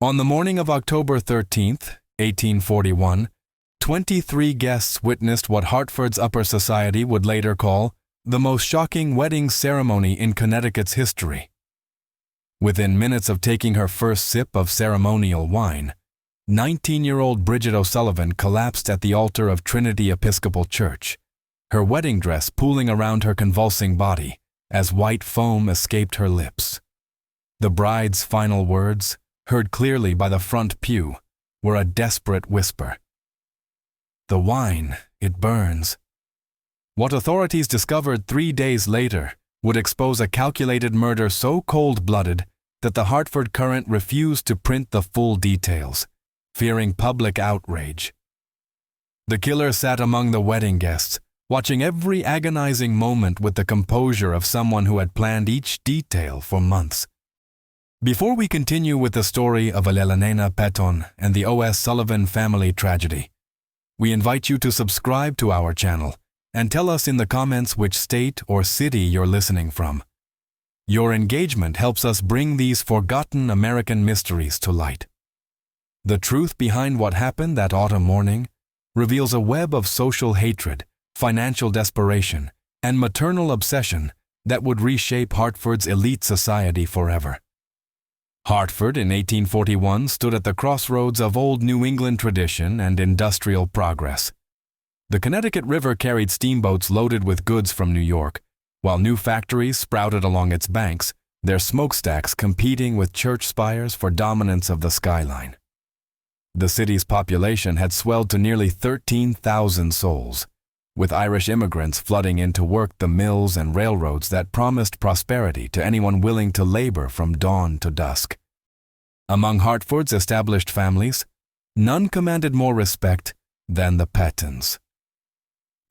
On the morning of October 13th, 1841, 23 guests witnessed what Hartford's upper society would later call the most shocking wedding ceremony in Connecticut's history. Within minutes of taking her first sip of ceremonial wine, 19-year-old Bridget O'Sullivan collapsed at the altar of Trinity Episcopal Church, her wedding dress pooling around her convulsing body as white foam escaped her lips. The bride's final words, heard clearly by the front pew, were a desperate whisper. "The wine, it burns." What authorities discovered 3 days later would expose a calculated murder so cold-blooded that the Hartford Courant refused to print the full details, fearing public outrage. The killer sat among the wedding guests, watching every agonizing moment with the composure of someone who had planned each detail for months. Before we continue with the story of Elena Petton and the O.S. Sullivan family tragedy, we invite you to subscribe to our channel and tell us in the comments which state or city you're listening from. Your engagement helps us bring these forgotten American mysteries to light. The truth behind what happened that autumn morning reveals a web of social hatred, financial desperation, and maternal obsession that would reshape Hartford's elite society forever. Hartford in 1841 stood at the crossroads of old New England tradition and industrial progress. The Connecticut River carried steamboats loaded with goods from New York, while new factories sprouted along its banks, their smokestacks competing with church spires for dominance of the skyline. The city's population had swelled to nearly 13,000 souls, with Irish immigrants flooding in to work the mills and railroads that promised prosperity to anyone willing to labor from dawn to dusk. Among Hartford's established families, none commanded more respect than the Pettons.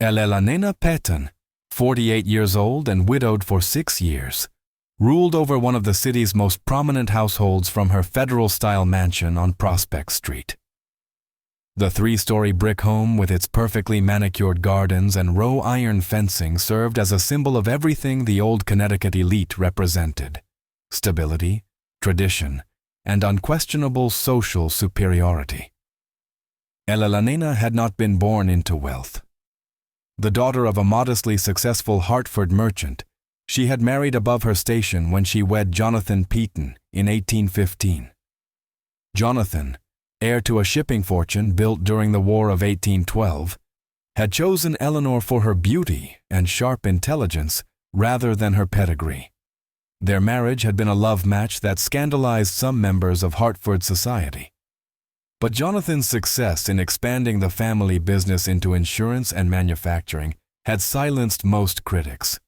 Elena Petton, 48 years old and widowed for 6 years, ruled over one of the city's most prominent households from her federal-style mansion on Prospect Street. The 3-story brick home with its perfectly manicured gardens and row-iron fencing served as a symbol of everything the old Connecticut elite represented: stability, tradition, and unquestionable social superiority. Elena had not been born into wealth. The daughter of a modestly successful Hartford merchant, she had married above her station when she wed Jonathan Peton in 1815. Jonathan, heir to a shipping fortune built during the War of 1812, had chosen Eleanor for her beauty and sharp intelligence rather than her pedigree. Their marriage had been a love match that scandalized some members of Hartford society. But Jonathan's success in expanding the family business into insurance and manufacturing had silenced most critics.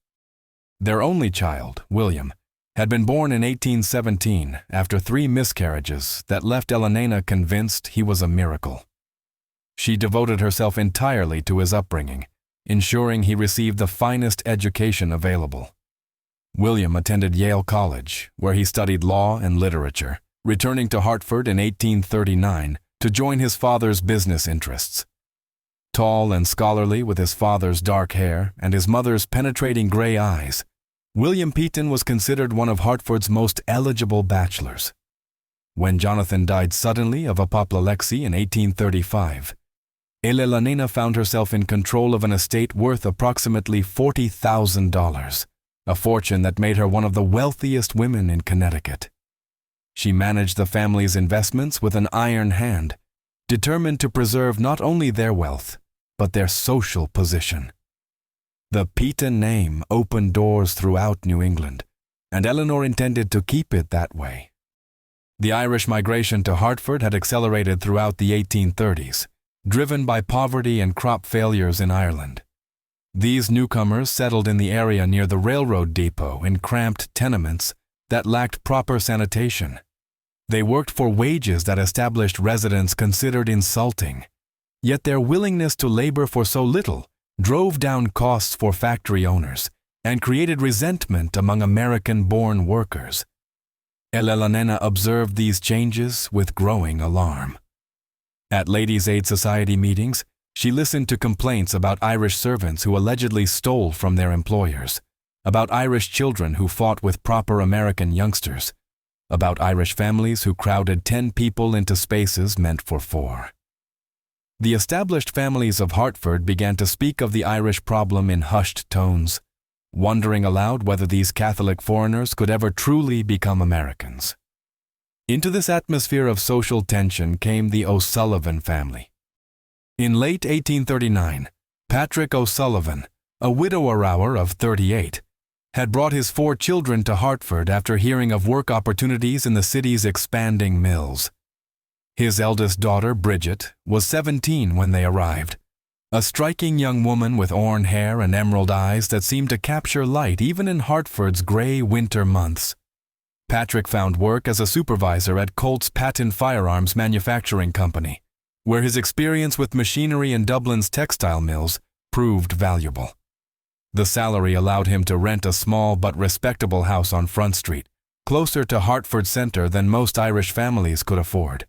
Their only child, William, had been born in 1817 after 3 miscarriages that left Elena convinced he was a miracle. She devoted herself entirely to his upbringing, ensuring he received the finest education available. William attended Yale College, where he studied law and literature, returning to Hartford in 1839 to join his father's business interests. Tall and scholarly with his father's dark hair and his mother's penetrating gray eyes, William Peton was considered one of Hartford's most eligible bachelors. When Jonathan died suddenly of apoplexy in 1835, Elena found herself in control of an estate worth approximately $40,000, a fortune that made her one of the wealthiest women in Connecticut. She managed the family's investments with an iron hand, determined to preserve not only their wealth, but their social position. The Peton name opened doors throughout New England, and Eleanor intended to keep it that way. The Irish migration to Hartford had accelerated throughout the 1830s, driven by poverty and crop failures in Ireland. These newcomers settled in the area near the railroad depot in cramped tenements that lacked proper sanitation. They worked for wages that established residents considered insulting, yet their willingness to labor for so little drove down costs for factory owners and created resentment among American-born workers. Elena observed these changes with growing alarm. At Ladies' Aid Society meetings, she listened to complaints about Irish servants who allegedly stole from their employers, about Irish children who fought with proper American youngsters, about Irish families who crowded 10 people into spaces meant for 4. The established families of Hartford began to speak of the Irish problem in hushed tones, wondering aloud whether these Catholic foreigners could ever truly become Americans. Into this atmosphere of social tension came the O'Sullivan family. In late 1839, Patrick O'Sullivan, a widower of 38, had brought his 4 children to Hartford after hearing of work opportunities in the city's expanding mills. His eldest daughter, Bridget, was 17 when they arrived, a striking young woman with auburn hair and emerald eyes that seemed to capture light even in Hartford's gray winter months. Patrick found work as a supervisor at Colt's Patent Firearms Manufacturing Company, where his experience with machinery in Dublin's textile mills proved valuable. The salary allowed him to rent a small but respectable house on Front Street, closer to Hartford Center than most Irish families could afford.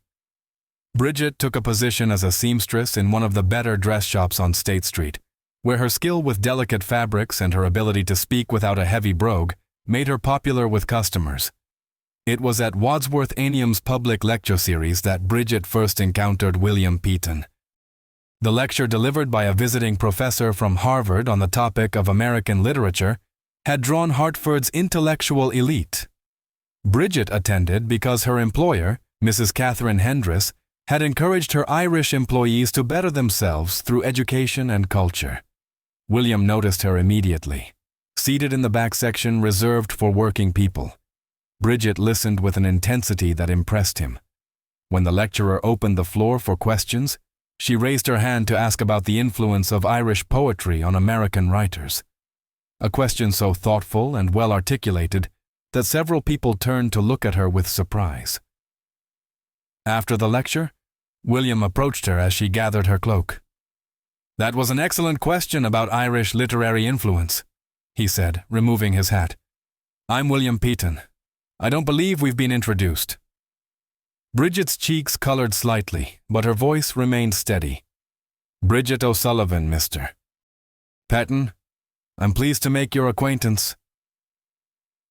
Bridget took a position as a seamstress in one of the better dress shops on State Street, where her skill with delicate fabrics and her ability to speak without a heavy brogue made her popular with customers. It was at Wadsworth Anium's public lecture series that Bridget first encountered William Peaton. The lecture, delivered by a visiting professor from Harvard on the topic of American literature, had drawn Hartford's intellectual elite. Bridget attended because her employer, Mrs. Catherine Hendris, had encouraged her Irish employees to better themselves through education and culture. William noticed her immediately, seated in the back section reserved for working people. Bridget listened with an intensity that impressed him. When the lecturer opened the floor for questions, she raised her hand to ask about the influence of Irish poetry on American writers. A question so thoughtful and well articulated that several people turned to look at her with surprise. After the lecture, William approached her as she gathered her cloak. "That was an excellent question about Irish literary influence," he said, removing his hat. "I'm William Peaton. I don't believe we've been introduced." Bridget's cheeks colored slightly, but her voice remained steady. "Bridget O'Sullivan, Mr. Peaton. I'm pleased to make your acquaintance."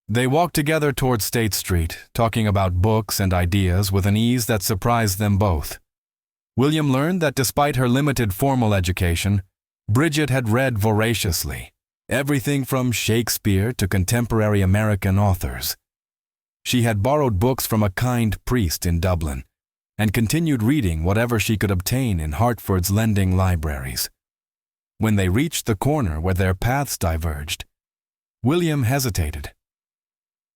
They walked together toward State Street, talking about books and ideas with an ease that surprised them both. William learned that despite her limited formal education, Bridget had read voraciously, everything from Shakespeare to contemporary American authors. She had borrowed books from a kind priest in Dublin, and continued reading whatever she could obtain in Hartford's lending libraries. When they reached the corner where their paths diverged, William hesitated.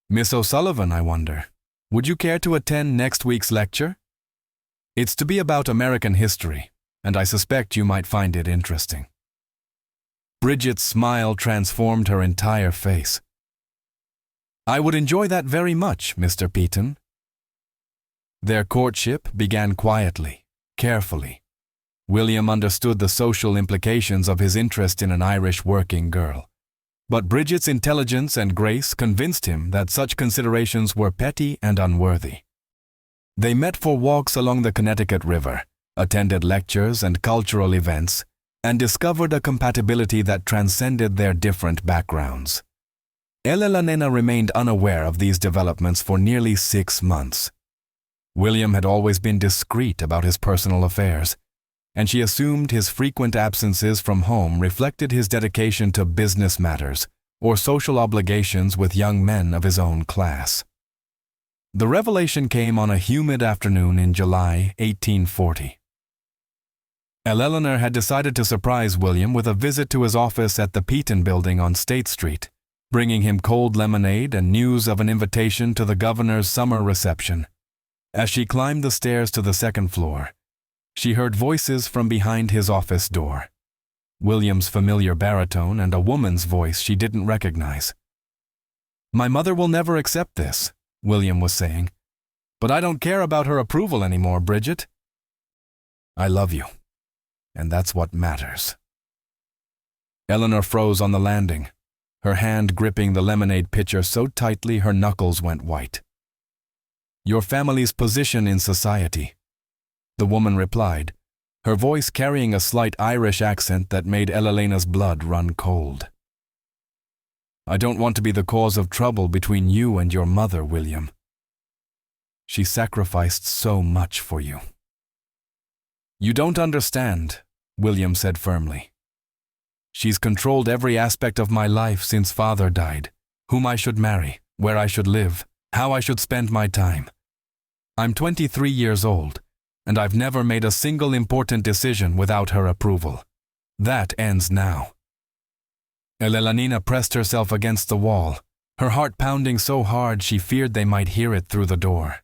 "Miss O'Sullivan, I wonder, would you care to attend next week's lecture? It's to be about American history, and I suspect you might find it interesting." Bridget's smile transformed her entire face. "I would enjoy that very much, Mr. Peaton." Their courtship began quietly, carefully. William understood the social implications of his interest in an Irish working girl, but Bridget's intelligence and grace convinced him that such considerations were petty and unworthy. They met for walks along the Connecticut River, attended lectures and cultural events, and discovered a compatibility that transcended their different backgrounds. La Nena remained unaware of these developments for nearly 6 months. William had always been discreet about his personal affairs, and she assumed his frequent absences from home reflected his dedication to business matters or social obligations with young men of his own class. The revelation came on a humid afternoon in July 1840. Eleanor had decided to surprise William with a visit to his office at the Peaton Building on State Street, bringing him cold lemonade and news of an invitation to the governor's summer reception. As she climbed the stairs to the second floor, she heard voices from behind his office door. William's familiar baritone and a woman's voice she didn't recognize. "My mother will never accept this," William was saying. "But I don't care about her approval anymore, Bridget. I love you, and that's what matters." Eleanor froze on the landing, her hand gripping the lemonade pitcher so tightly her knuckles went white. "Your family's position in society," the woman replied, her voice carrying a slight Irish accent that made Elena's blood run cold. "I don't want to be the cause of trouble between you and your mother, William." She sacrificed so much for you." "You don't understand," William said firmly. "She's controlled every aspect of my life since father died, whom I should marry, where I should live, how I should spend my time. I'm 23 years old, and I've never made a single important decision without her approval. That ends now." Elelanina pressed herself against the wall, her heart pounding so hard she feared they might hear it through the door.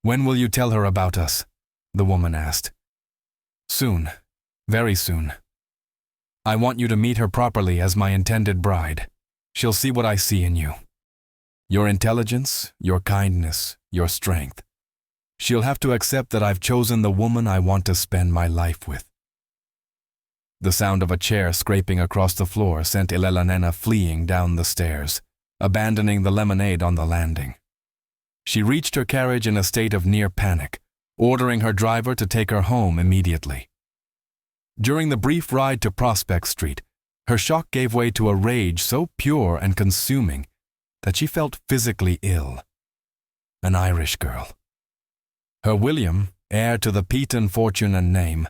"When will you tell her about us?" the woman asked. "Soon, very soon. I want you to meet her properly as my intended bride. She'll see what I see in you. Your intelligence, your kindness, your strength. She'll have to accept that I've chosen the woman I want to spend my life with." The sound of a chair scraping across the floor sent Elelanena fleeing down the stairs, abandoning the lemonade on the landing. She reached her carriage in a state of near panic, ordering her driver to take her home immediately. During the brief ride to Prospect Street, her shock gave way to a rage so pure and consuming that she felt physically ill. An Irish girl. Her William, heir to the Peaton fortune and name,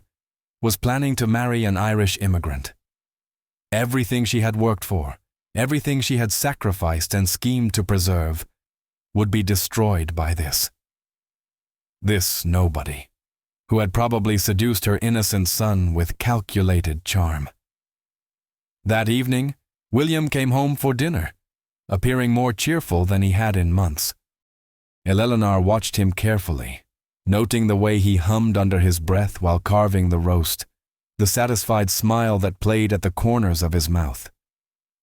was planning to marry an Irish immigrant. Everything she had worked for, everything she had sacrificed and schemed to preserve, would be destroyed by this. This nobody, who had probably seduced her innocent son with calculated charm. That evening, William came home for dinner, appearing more cheerful than he had in months. Eleanor watched him carefully, noting the way he hummed under his breath while carving the roast, the satisfied smile that played at the corners of his mouth.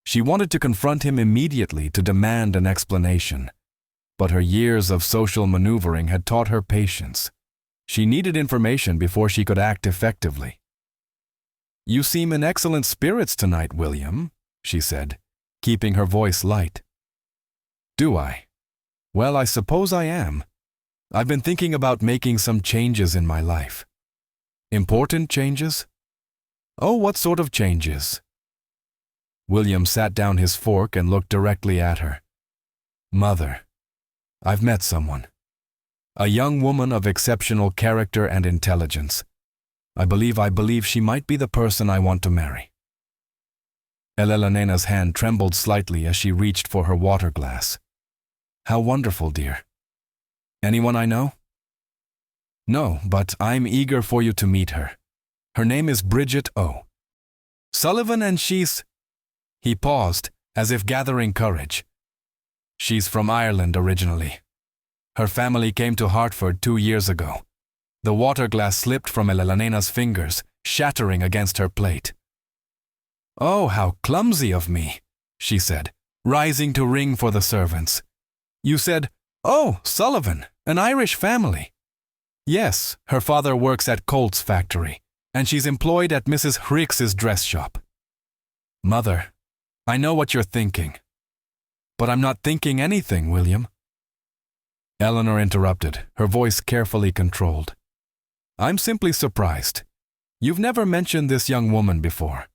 She wanted to confront him immediately to demand an explanation, but her years of social maneuvering had taught her patience. She needed information before she could act effectively. "You seem in excellent spirits tonight, William," she said, keeping her voice light. "Do I? Well, I suppose I am. I've been thinking about making some changes in my life." "Important changes?" "Oh, what sort of changes?" William sat down his fork and looked directly at her. "Mother, I've met someone. A young woman of exceptional character and intelligence. I believe she might be the person I want to marry." Elena's hand trembled slightly as she reached for her water glass. "How wonderful, dear. Anyone I know?" "No, but I'm eager for you to meet her. Her name is Bridget O. Sullivan, and she's—" He paused, as if gathering courage. "She's from Ireland originally. Her family came to Hartford 2 years ago." The water glass slipped from Elena's fingers, shattering against her plate. "Oh, how clumsy of me," she said, rising to ring for the servants. "You said, 'Oh, Sullivan, an Irish family.'" "Yes, her father works at Colt's factory, and she's employed at Mrs. Hricks's dress shop." "Mother, I know what you're thinking." "But I'm not thinking anything, William." Eleanor interrupted, her voice carefully controlled. "I'm simply surprised. You've never mentioned this young woman before.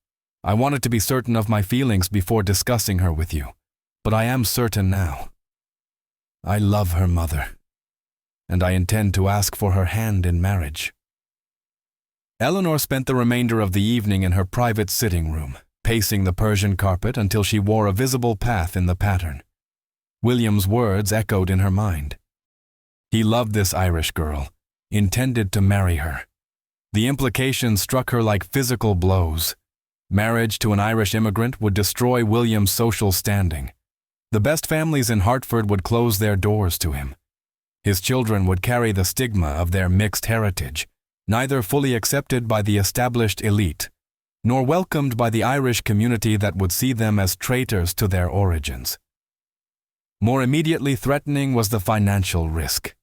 I wanted to be certain of my feelings before discussing her with you, but I am certain now. I love her, Mother, and I intend to ask for her hand in marriage." Eleanor spent the remainder of the evening in her private sitting room, pacing the Persian carpet until she wore a visible path in the pattern. William's words echoed in her mind. He loved this Irish girl, intended to marry her. The implications struck her like physical blows. Marriage to an Irish immigrant would destroy William's social standing. The best families in Hartford would close their doors to him. His children would carry the stigma of their mixed heritage, neither fully accepted by the established elite, nor welcomed by the Irish community that would see them as traitors to their origins. More immediately threatening was the financial risk.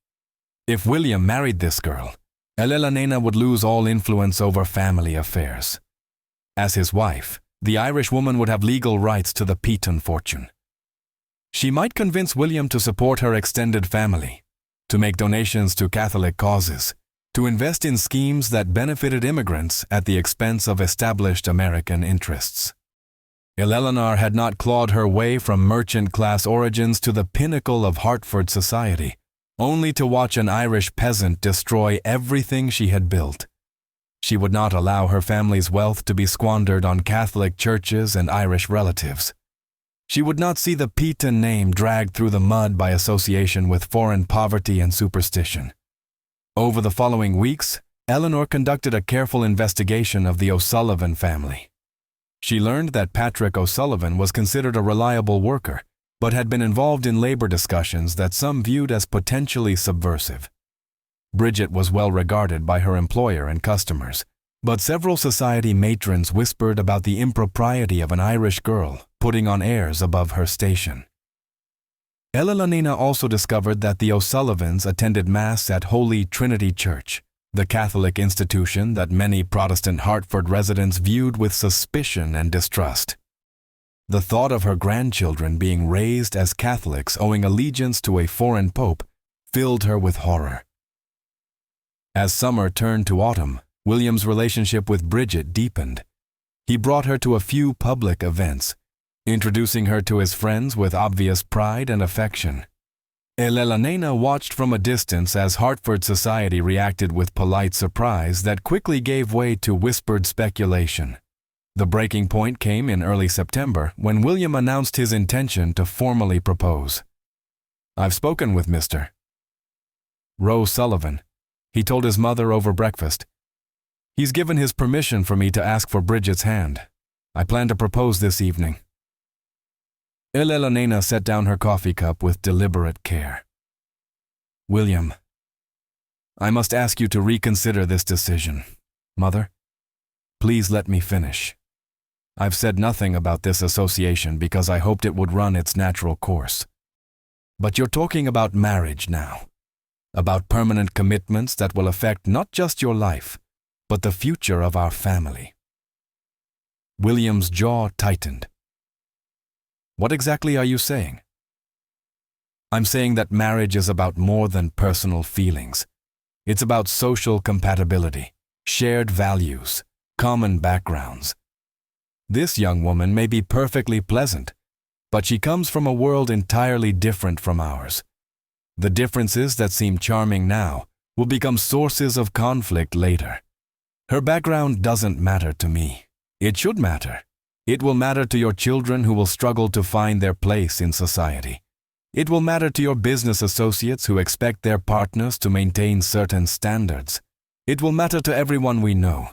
If William married this girl, Elelanena would lose all influence over family affairs. As his wife, the Irish woman would have legal rights to the Peaton fortune. She might convince William to support her extended family, to make donations to Catholic causes, to invest in schemes that benefited immigrants at the expense of established American interests. Eleanor had not clawed her way from merchant-class origins to the pinnacle of Hartford society, only to watch an Irish peasant destroy everything she had built. She would not allow her family's wealth to be squandered on Catholic churches and Irish relatives. She would not see the Peyton name dragged through the mud by association with foreign poverty and superstition. Over the following weeks, Eleanor conducted a careful investigation of the O'Sullivan family. She learned that Patrick O'Sullivan was considered a reliable worker, but had been involved in labor discussions that some viewed as potentially subversive. Bridget was well regarded by her employer and customers, but several society matrons whispered about the impropriety of an Irish girl putting on airs above her station. Elalonina also discovered that the O'Sullivans attended Mass at Holy Trinity Church, the Catholic institution that many Protestant Hartford residents viewed with suspicion and distrust. The thought of her grandchildren being raised as Catholics owing allegiance to a foreign pope filled her with horror. As summer turned to autumn, William's relationship with Bridget deepened. He brought her to a few public events, introducing her to his friends with obvious pride and affection. Elalonina watched from a distance as Hartford society reacted with polite surprise that quickly gave way to whispered speculation. The breaking point came in early September when William announced his intention to formally propose. "I've spoken with Mr. Rose Sullivan," he told his mother over breakfast. "He's given his permission for me to ask for Bridget's hand. I plan to propose this evening." Elalonina set down her coffee cup with deliberate care. "William, I must ask you to reconsider this decision. Mother, please let me finish. I've said nothing about this association because I hoped it would run its natural course. But you're talking about marriage now, about permanent commitments that will affect not just your life, but the future of our family." William's jaw tightened. "What exactly are you saying?" "I'm saying that marriage is about more than personal feelings. It's about social compatibility, shared values, common backgrounds. This young woman may be perfectly pleasant, but she comes from a world entirely different from ours. The differences that seem charming now will become sources of conflict later. Her background doesn't matter to me. It should matter. It will matter to your children who will struggle to find their place in society. It will matter to your business associates who expect their partners to maintain certain standards. It will matter to everyone we know."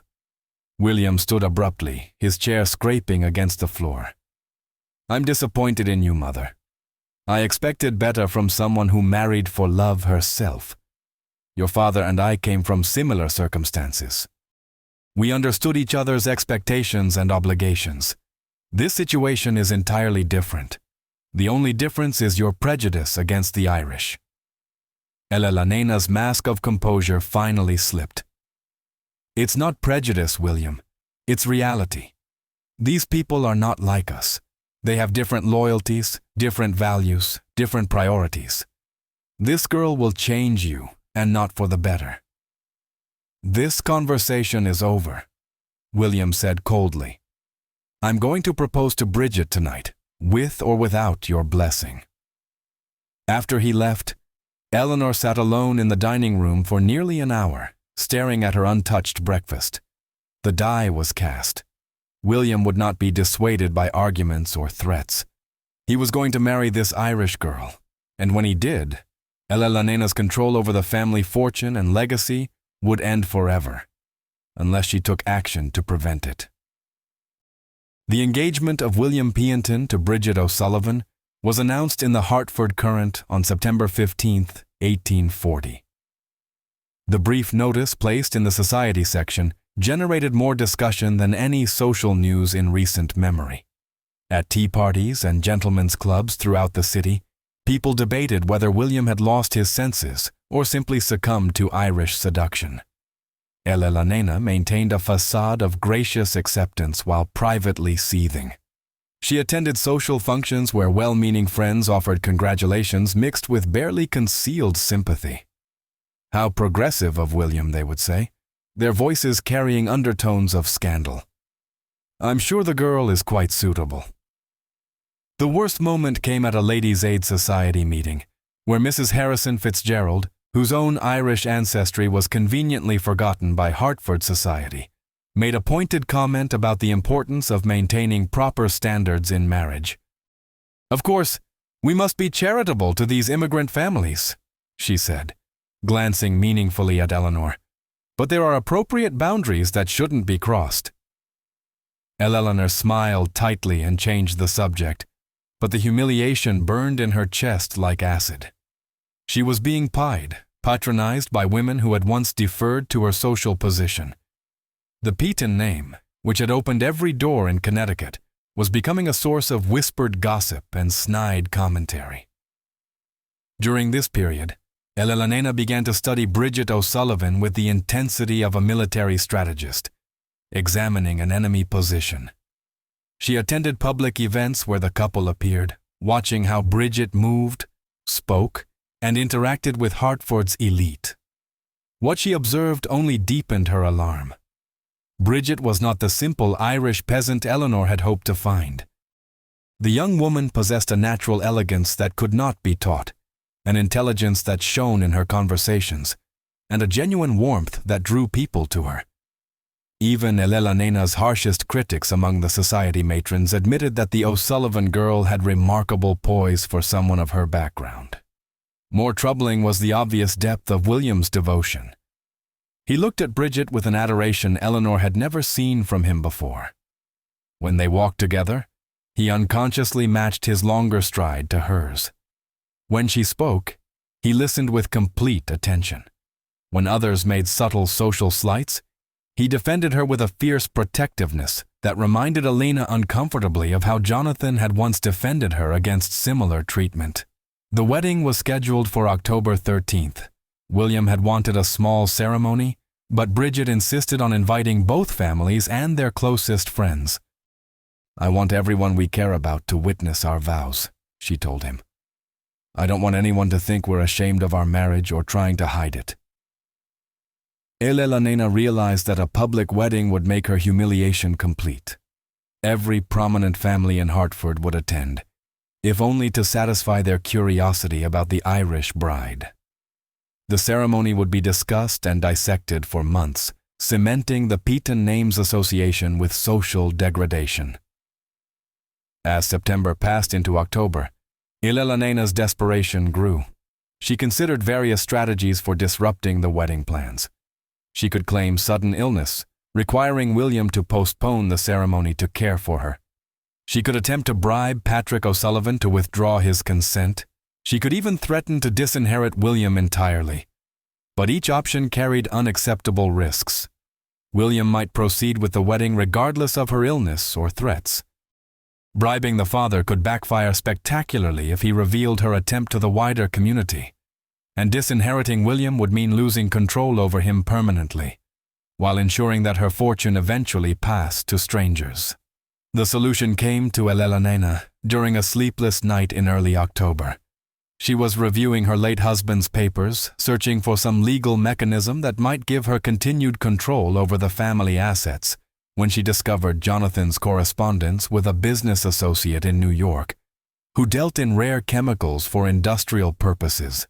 William stood abruptly, his chair scraping against the floor. "I'm disappointed in you, Mother. I expected better from someone who married for love herself. Your father and I came from similar circumstances. We understood each other's expectations and obligations. This situation is entirely different. The only difference is your prejudice against the Irish." Elalonina's mask of composure finally slipped. "It's not prejudice, William. It's reality. These people are not like us. They have different loyalties, different values, different priorities. This girl will change you, and not for the better." "This conversation is over," William said coldly. "I'm going to propose to Bridget tonight, with or without your blessing." After he left, Eleanor sat alone in the dining room for nearly an hour, staring at her untouched breakfast. The die was cast. William would not be dissuaded by arguments or threats. He was going to marry this Irish girl, and when he did, Elalonina's control over the family fortune and legacy would end forever, unless she took action to prevent it. The engagement of William Pianton to Bridget O'Sullivan was announced in the Hartford Courant on September 15, 1840. The brief notice placed in the society section generated more discussion than any social news in recent memory. At tea parties and gentlemen's clubs throughout the city, people debated whether William had lost his senses or simply succumbed to Irish seduction. Elalonina maintained a facade of gracious acceptance while privately seething. She attended social functions where well-meaning friends offered congratulations mixed with barely concealed sympathy. How progressive of William, they would say, their voices carrying undertones of scandal. "I'm sure the girl is quite suitable." The worst moment came at a Ladies' Aid Society meeting, where Mrs. Harrison Fitzgerald, whose own Irish ancestry was conveniently forgotten by Hartford society, made a pointed comment about the importance of maintaining proper standards in marriage. "Of course, we must be charitable to these immigrant families," she said, glancing meaningfully at Eleanor. "But there are appropriate boundaries that shouldn't be crossed." Eleanor smiled tightly and changed the subject, but the humiliation burned in her chest like acid. She was being patronized by women who had once deferred to her social position. The Peyton name, which had opened every door in Connecticut, was becoming a source of whispered gossip and snide commentary. During this period, Eleanor began to study Bridget O'Sullivan with the intensity of a military strategist, examining an enemy position. She attended public events where the couple appeared, watching how Bridget moved, spoke, and interacted with Hartford's elite. What she observed only deepened her alarm. Bridget was not the simple Irish peasant Eleanor had hoped to find. The young woman possessed a natural elegance that could not be taught, an intelligence that shone in her conversations, and a genuine warmth that drew people to her. Even Eleanor's harshest critics among the society matrons admitted that the O'Sullivan girl had remarkable poise for someone of her background. More troubling was the obvious depth of William's devotion. He looked at Bridget with an adoration Eleanor had never seen from him before. When they walked together, he unconsciously matched his longer stride to hers. When she spoke, he listened with complete attention. When others made subtle social slights, he defended her with a fierce protectiveness that reminded Elena uncomfortably of how Jonathan had once defended her against similar treatment. The wedding was scheduled for October 13th. William had wanted a small ceremony, but Bridget insisted on inviting both families and their closest friends. "I want everyone we care about to witness our vows," she told him. "I don't want anyone to think we're ashamed of our marriage or trying to hide it." Eleanor realized that a public wedding would make her humiliation complete. Every prominent family in Hartford would attend, if only to satisfy their curiosity about the Irish bride. The ceremony would be discussed and dissected for months, cementing the Peyton name's association with social degradation. As September passed into October, Eleanor's desperation grew. She considered various strategies for disrupting the wedding plans. She could claim sudden illness, requiring William to postpone the ceremony to care for her. She could attempt to bribe Patrick O'Sullivan to withdraw his consent. She could even threaten to disinherit William entirely. But each option carried unacceptable risks. William might proceed with the wedding regardless of her illness or threats. Bribing the father could backfire spectacularly if he revealed her attempt to the wider community. And disinheriting William would mean losing control over him permanently, while ensuring that her fortune eventually passed to strangers. The solution came to Eleanor during a sleepless night in early October. She was reviewing her late husband's papers, searching for some legal mechanism that might give her continued control over the family assets, when she discovered Jonathan's correspondence with a business associate in New York, who dealt in rare chemicals for industrial purposes.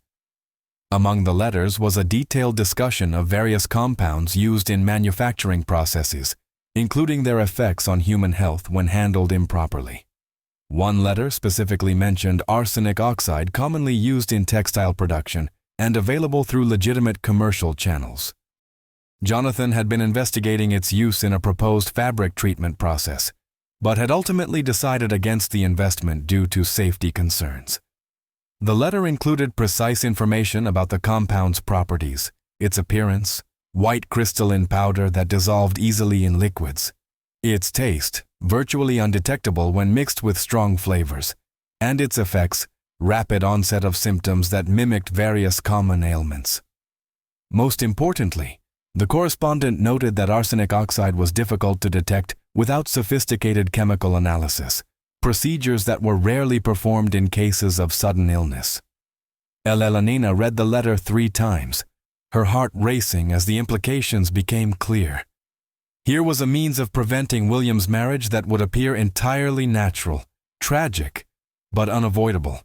Among the letters was a detailed discussion of various compounds used in manufacturing processes, including their effects on human health when handled improperly. One letter specifically mentioned arsenic oxide commonly used in textile production and available through legitimate commercial channels. Jonathan had been investigating its use in a proposed fabric treatment process, but had ultimately decided against the investment due to safety concerns. The letter included precise information about the compound's properties, its appearance, white crystalline powder that dissolved easily in liquids, its taste, virtually undetectable when mixed with strong flavors, and its effects, rapid onset of symptoms that mimicked various common ailments. Most importantly, the correspondent noted that arsenic oxide was difficult to detect without sophisticated chemical analysis, procedures that were rarely performed in cases of sudden illness. Eleanor read the letter 3 times, her heart racing as the implications became clear. Here was a means of preventing William's marriage that would appear entirely natural, tragic, but unavoidable.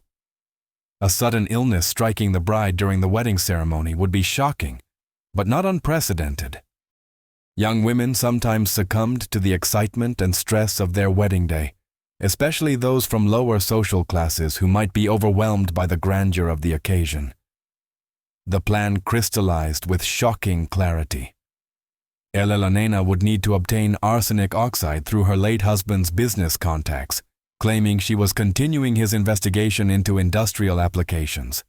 A sudden illness striking the bride during the wedding ceremony would be shocking, but not unprecedented. Young women sometimes succumbed to the excitement and stress of their wedding day, especially those from lower social classes who might be overwhelmed by the grandeur of the occasion. The plan crystallized with shocking clarity. Elena would need to obtain arsenic oxide through her late husband's business contacts, claiming she was continuing his investigation into industrial applications.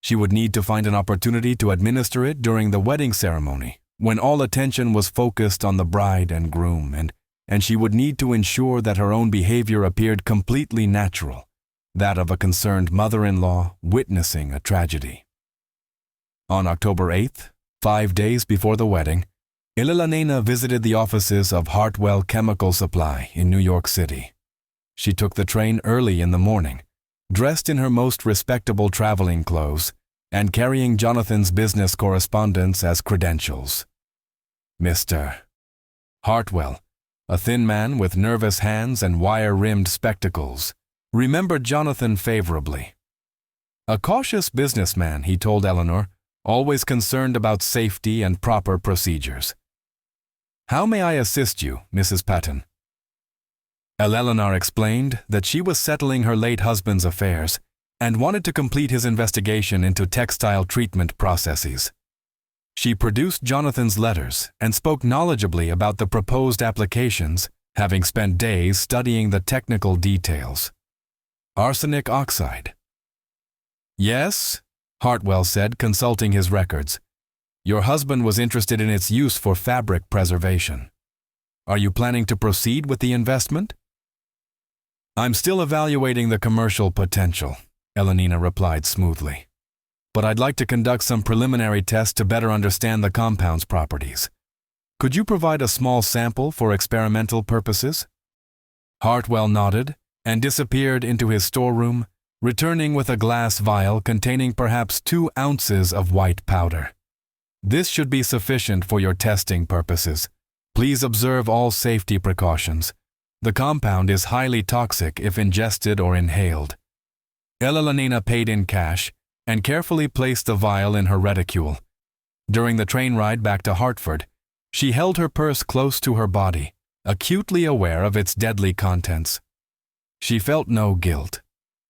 She would need to find an opportunity to administer it during the wedding ceremony, when all attention was focused on the bride and groom, and she would need to ensure that her own behavior appeared completely natural, that of a concerned mother-in-law witnessing a tragedy. On October 8th, 5 days before the wedding, Elena visited the offices of Hartwell Chemical Supply in New York City. She took the train early in the morning, dressed in her most respectable traveling clothes, and carrying Jonathan's business correspondence as credentials. Mr. Hartwell, a thin man with nervous hands and wire-rimmed spectacles, remembered Jonathan favorably. A cautious businessman, he told Eleanor, always concerned about safety and proper procedures. "How may I assist you, Mrs. Patton?" Eleanor explained that she was settling her late husband's affairs and wanted to complete his investigation into textile treatment processes. She produced Jonathan's letters and spoke knowledgeably about the proposed applications, having spent days studying the technical details. Arsenic oxide. "Yes," Hartwell said, consulting his records. "Your husband was interested in its use for fabric preservation. Are you planning to proceed with the investment?" "I'm still evaluating the commercial potential," Elena replied smoothly. "But I'd like to conduct some preliminary tests to better understand the compound's properties. Could you provide a small sample for experimental purposes?" Hartwell nodded and disappeared into his storeroom, returning with a glass vial containing perhaps 2 ounces of white powder. "This should be sufficient for your testing purposes. Please observe all safety precautions. The compound is highly toxic if ingested or inhaled." Elena paid in cash and carefully placed the vial in her reticule. During the train ride back to Hartford, she held her purse close to her body, acutely aware of its deadly contents. She felt no guilt,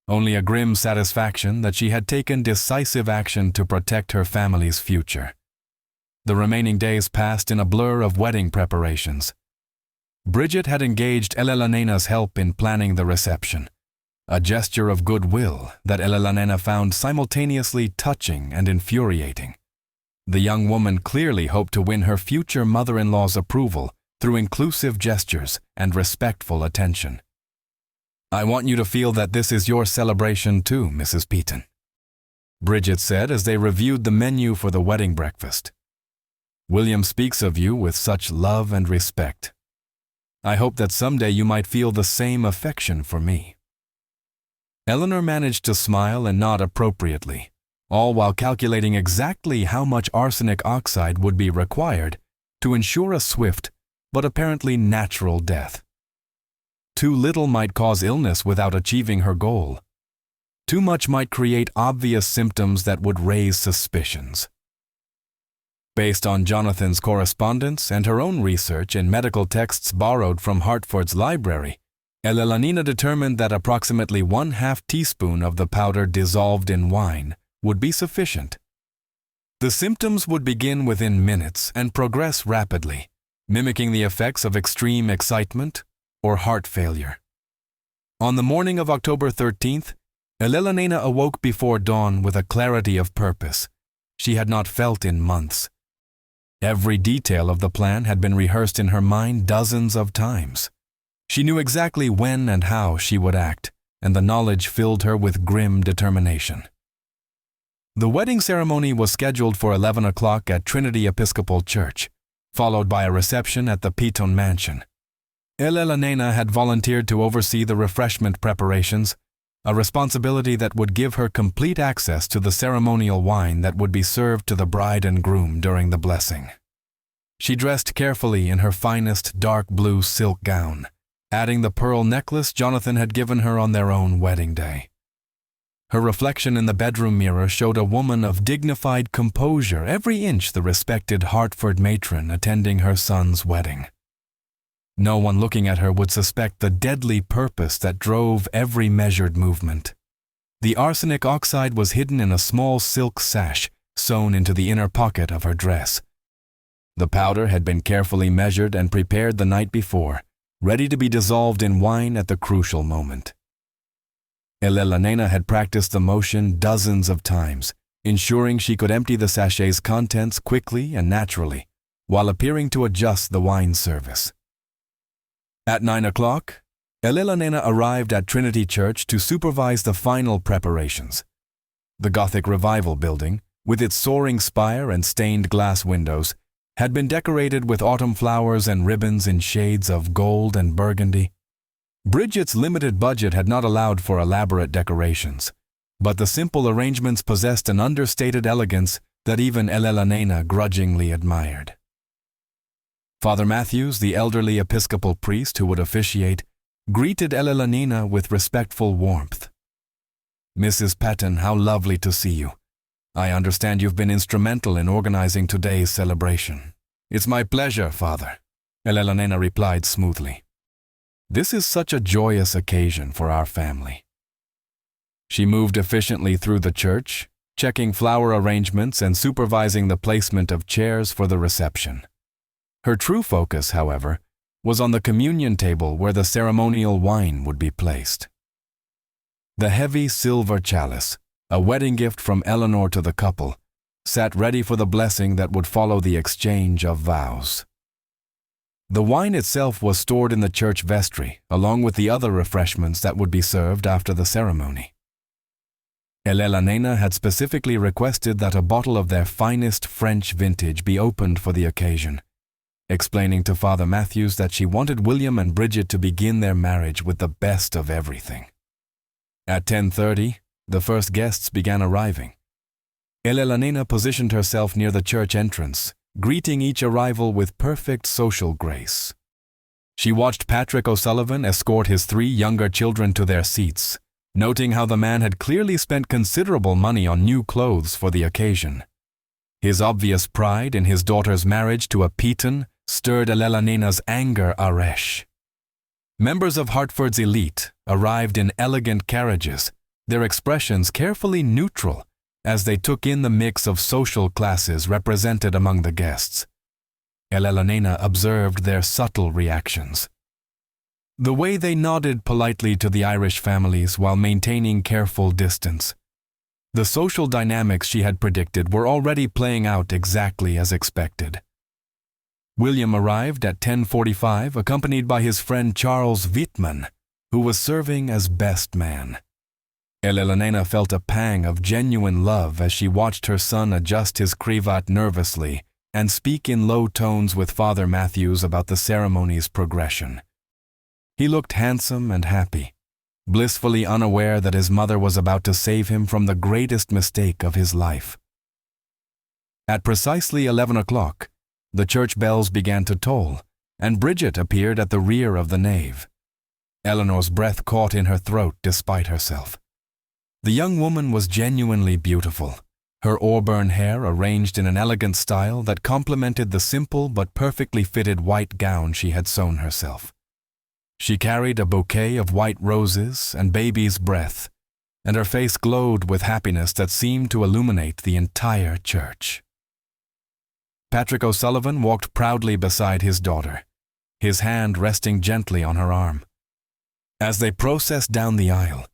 only a grim satisfaction that she had taken decisive action to protect her family's future. The remaining days passed in a blur of wedding preparations. Bridget had engaged Elena's help in planning the reception, a gesture of goodwill that Elena found simultaneously touching and infuriating. The young woman clearly hoped to win her future mother-in-law's approval through inclusive gestures and respectful attention. "I want you to feel that this is your celebration too, Mrs. Peaton," Bridget said as they reviewed the menu for the wedding breakfast. "William speaks of you with such love and respect. I hope that someday you might feel the same affection for me." Eleanor managed to smile and nod appropriately, all while calculating exactly how much arsenic oxide would be required to ensure a swift but apparently natural death. Too little might cause illness without achieving her goal. Too much might create obvious symptoms that would raise suspicions. Based on Jonathan's correspondence and her own research in medical texts borrowed from Hartford's library, Elena determined that approximately 1/2 teaspoon of the powder dissolved in wine would be sufficient. The symptoms would begin within minutes and progress rapidly, mimicking the effects of extreme excitement or heart failure. On the morning of October 13th, Elena awoke before dawn with a clarity of purpose she had not felt in months. Every detail of the plan had been rehearsed in her mind dozens of times. She knew exactly when and how she would act, and the knowledge filled her with grim determination. The wedding ceremony was scheduled for 11 o'clock at Trinity Episcopal Church, followed by a reception at the Peaton Mansion. Elena had volunteered to oversee the refreshment preparations, a responsibility that would give her complete access to the ceremonial wine that would be served to the bride and groom during the blessing. She dressed carefully in her finest dark blue silk gown, adding the pearl necklace Jonathan had given her on their own wedding day. Her reflection in the bedroom mirror showed a woman of dignified composure, every inch the respected Hartford matron attending her son's wedding. No one looking at her would suspect the deadly purpose that drove every measured movement. The arsenic oxide was hidden in a small silk sash sewn into the inner pocket of her dress. The powder had been carefully measured and prepared the night before, ready to be dissolved in wine at the crucial moment. Elena had practiced the motion dozens of times, ensuring she could empty the sachet's contents quickly and naturally, while appearing to adjust the wine service. At 9 o'clock, Elena arrived at Trinity Church to supervise the final preparations. The Gothic Revival building, with its soaring spire and stained glass windows, had been decorated with autumn flowers and ribbons in shades of gold and burgundy. Bridget's limited budget had not allowed for elaborate decorations, but the simple arrangements possessed an understated elegance that even Elena grudgingly admired. Father Matthews, the elderly Episcopal priest who would officiate, greeted Elena with respectful warmth. "Mrs. Patton, how lovely to see you. I understand you've been instrumental in organizing today's celebration." "It's my pleasure, Father," Elena replied smoothly. "This is such a joyous occasion for our family." She moved efficiently through the church, checking flower arrangements and supervising the placement of chairs for the reception. Her true focus, however, was on the communion table where the ceremonial wine would be placed. The heavy silver chalice, a wedding gift from Eleanor to the couple, sat ready for the blessing that would follow the exchange of vows. The wine itself was stored in the church vestry, along with the other refreshments that would be served after the ceremony. Elena had specifically requested that a bottle of their finest French vintage be opened for the occasion, explaining to Father Matthews that she wanted William and Bridget to begin their marriage with the best of everything. At 10:30, the first guests began arriving. Elena positioned herself near the church entrance, greeting each arrival with perfect social grace. She watched Patrick O'Sullivan escort his 3 younger children to their seats, noting how the man had clearly spent considerable money on new clothes for the occasion. His obvious pride in his daughter's marriage to a Peaton stirred Elena's anger afresh. Members of Hartford's elite arrived in elegant carriages, their expressions carefully neutral, as they took in the mix of social classes represented among the guests. Elena observed their subtle reactions. The way they nodded politely to the Irish families while maintaining careful distance. The social dynamics she had predicted were already playing out exactly as expected. William arrived at 10:45, accompanied by his friend Charles Wittmann, who was serving as best man. Elena felt a pang of genuine love as she watched her son adjust his cravat nervously and speak in low tones with Father Matthews about the ceremony's progression. He looked handsome and happy, blissfully unaware that his mother was about to save him from the greatest mistake of his life. At precisely 11 o'clock, the church bells began to toll, and Bridget appeared at the rear of the nave. Eleanor's breath caught in her throat despite herself. The young woman was genuinely beautiful, her auburn hair arranged in an elegant style that complemented the simple but perfectly fitted white gown she had sewn herself. She carried a bouquet of white roses and baby's breath, and her face glowed with happiness that seemed to illuminate the entire church. Patrick O'Sullivan walked proudly beside his daughter, his hand resting gently on her arm. As they processed down the aisle,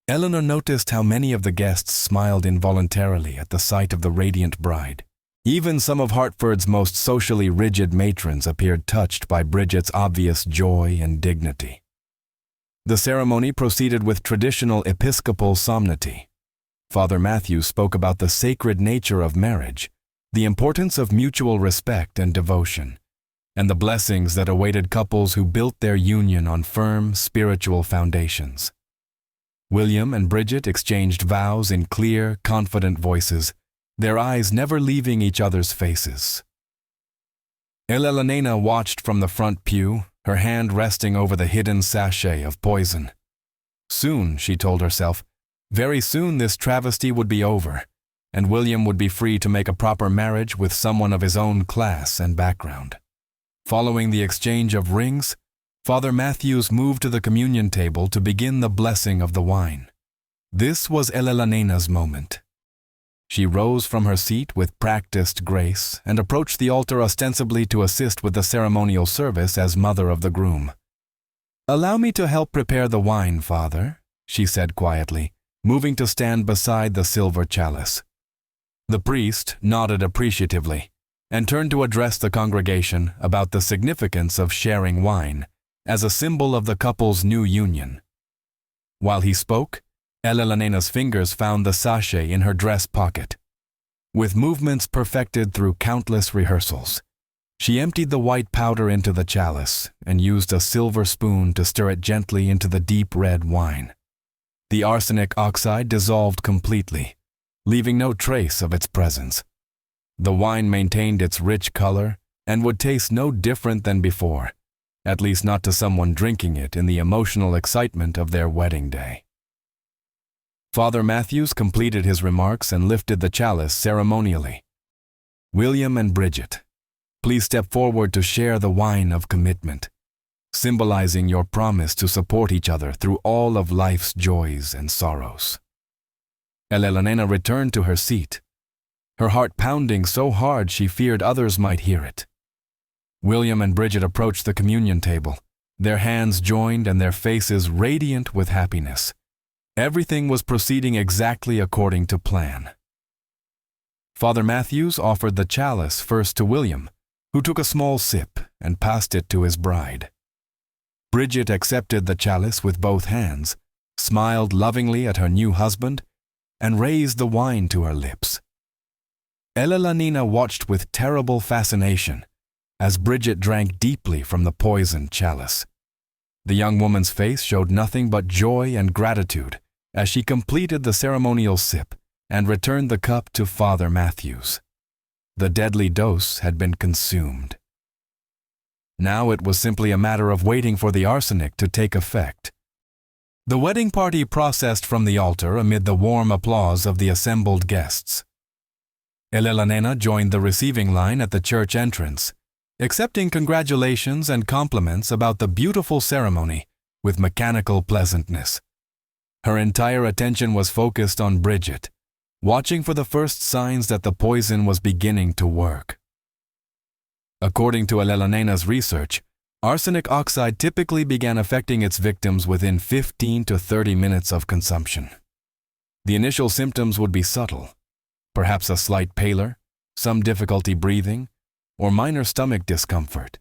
Eleanor noticed how many of the guests smiled involuntarily at the sight of the radiant bride. Even some of Hartford's most socially rigid matrons appeared touched by Bridget's obvious joy and dignity. The ceremony proceeded with traditional Episcopal solemnity. Father Matthews spoke about the sacred nature of marriage, the importance of mutual respect and devotion, and the blessings that awaited couples who built their union on firm spiritual foundations. William and Bridget exchanged vows in clear, confident voices, their eyes never leaving each other's faces. Elena watched from the front pew, her hand resting over the hidden sachet of poison. Soon, she told herself, Very soon this travesty would be over, and William would be free to make a proper marriage with someone of his own class and background. Following the exchange of rings, Father Matthews moved to the communion table to begin the blessing of the wine. This was Elena's moment. She rose from her seat with practiced grace and approached the altar ostensibly to assist with the ceremonial service as mother of the groom. "Allow me to help prepare the wine, Father," she said quietly, moving to stand beside the silver chalice. The priest nodded appreciatively and turned to address the congregation about the significance of sharing wine as a symbol of the couple's new union. While he spoke, Elena's fingers found the sachet in her dress pocket. With movements perfected through countless rehearsals, she emptied the white powder into the chalice and used a silver spoon to stir it gently into the deep red wine. The arsenic oxide dissolved completely, leaving no trace of its presence. The wine maintained its rich color and would taste no different than before, at least not to someone drinking it in the emotional excitement of their wedding day. Father Matthews completed his remarks and lifted the chalice ceremonially. "William and Bridget, please step forward to share the wine of commitment, symbolizing your promise to support each other through all of life's joys and sorrows." Elena returned to her seat, her heart pounding so hard she feared others might hear it. William and Bridget approached the communion table, their hands joined and their faces radiant with happiness. Everything was proceeding exactly according to plan. Father Matthews offered the chalice first to William, who took a small sip and passed it to his bride. Bridget accepted the chalice with both hands, smiled lovingly at her new husband, and raised the wine to her lips. Elena watched with terrible fascination as Bridget drank deeply from the poisoned chalice. The young woman's face showed nothing but joy and gratitude as she completed the ceremonial sip and returned the cup to Father Matthews. The deadly dose had been consumed. Now it was simply a matter of waiting for the arsenic to take effect. The wedding party processed from the altar amid the warm applause of the assembled guests. Elena joined the receiving line at the church entrance, accepting congratulations and compliments about the beautiful ceremony with mechanical pleasantness. Her entire attention was focused on Bridget, watching for the first signs that the poison was beginning to work. According to Elena's research, arsenic oxide typically began affecting its victims within 15 to 30 minutes of consumption. The initial symptoms would be subtle, perhaps a slight pallor, some difficulty breathing, or minor stomach discomfort.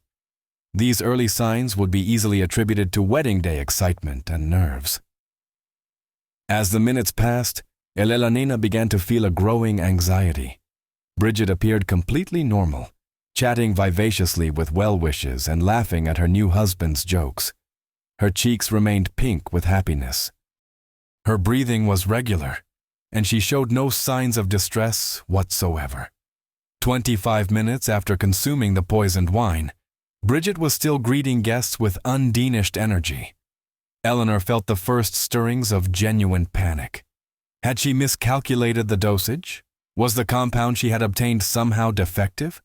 These early signs would be easily attributed to wedding day excitement and nerves. As the minutes passed, Elena began to feel a growing anxiety. Bridget appeared completely normal, chatting vivaciously with well-wishes and laughing at her new husband's jokes. Her cheeks remained pink with happiness. Her breathing was regular, and she showed no signs of distress whatsoever. 25 minutes after consuming the poisoned wine, Bridget was still greeting guests with undiminished energy. Eleanor felt the first stirrings of genuine panic. Had she miscalculated the dosage? Was the compound she had obtained somehow defective?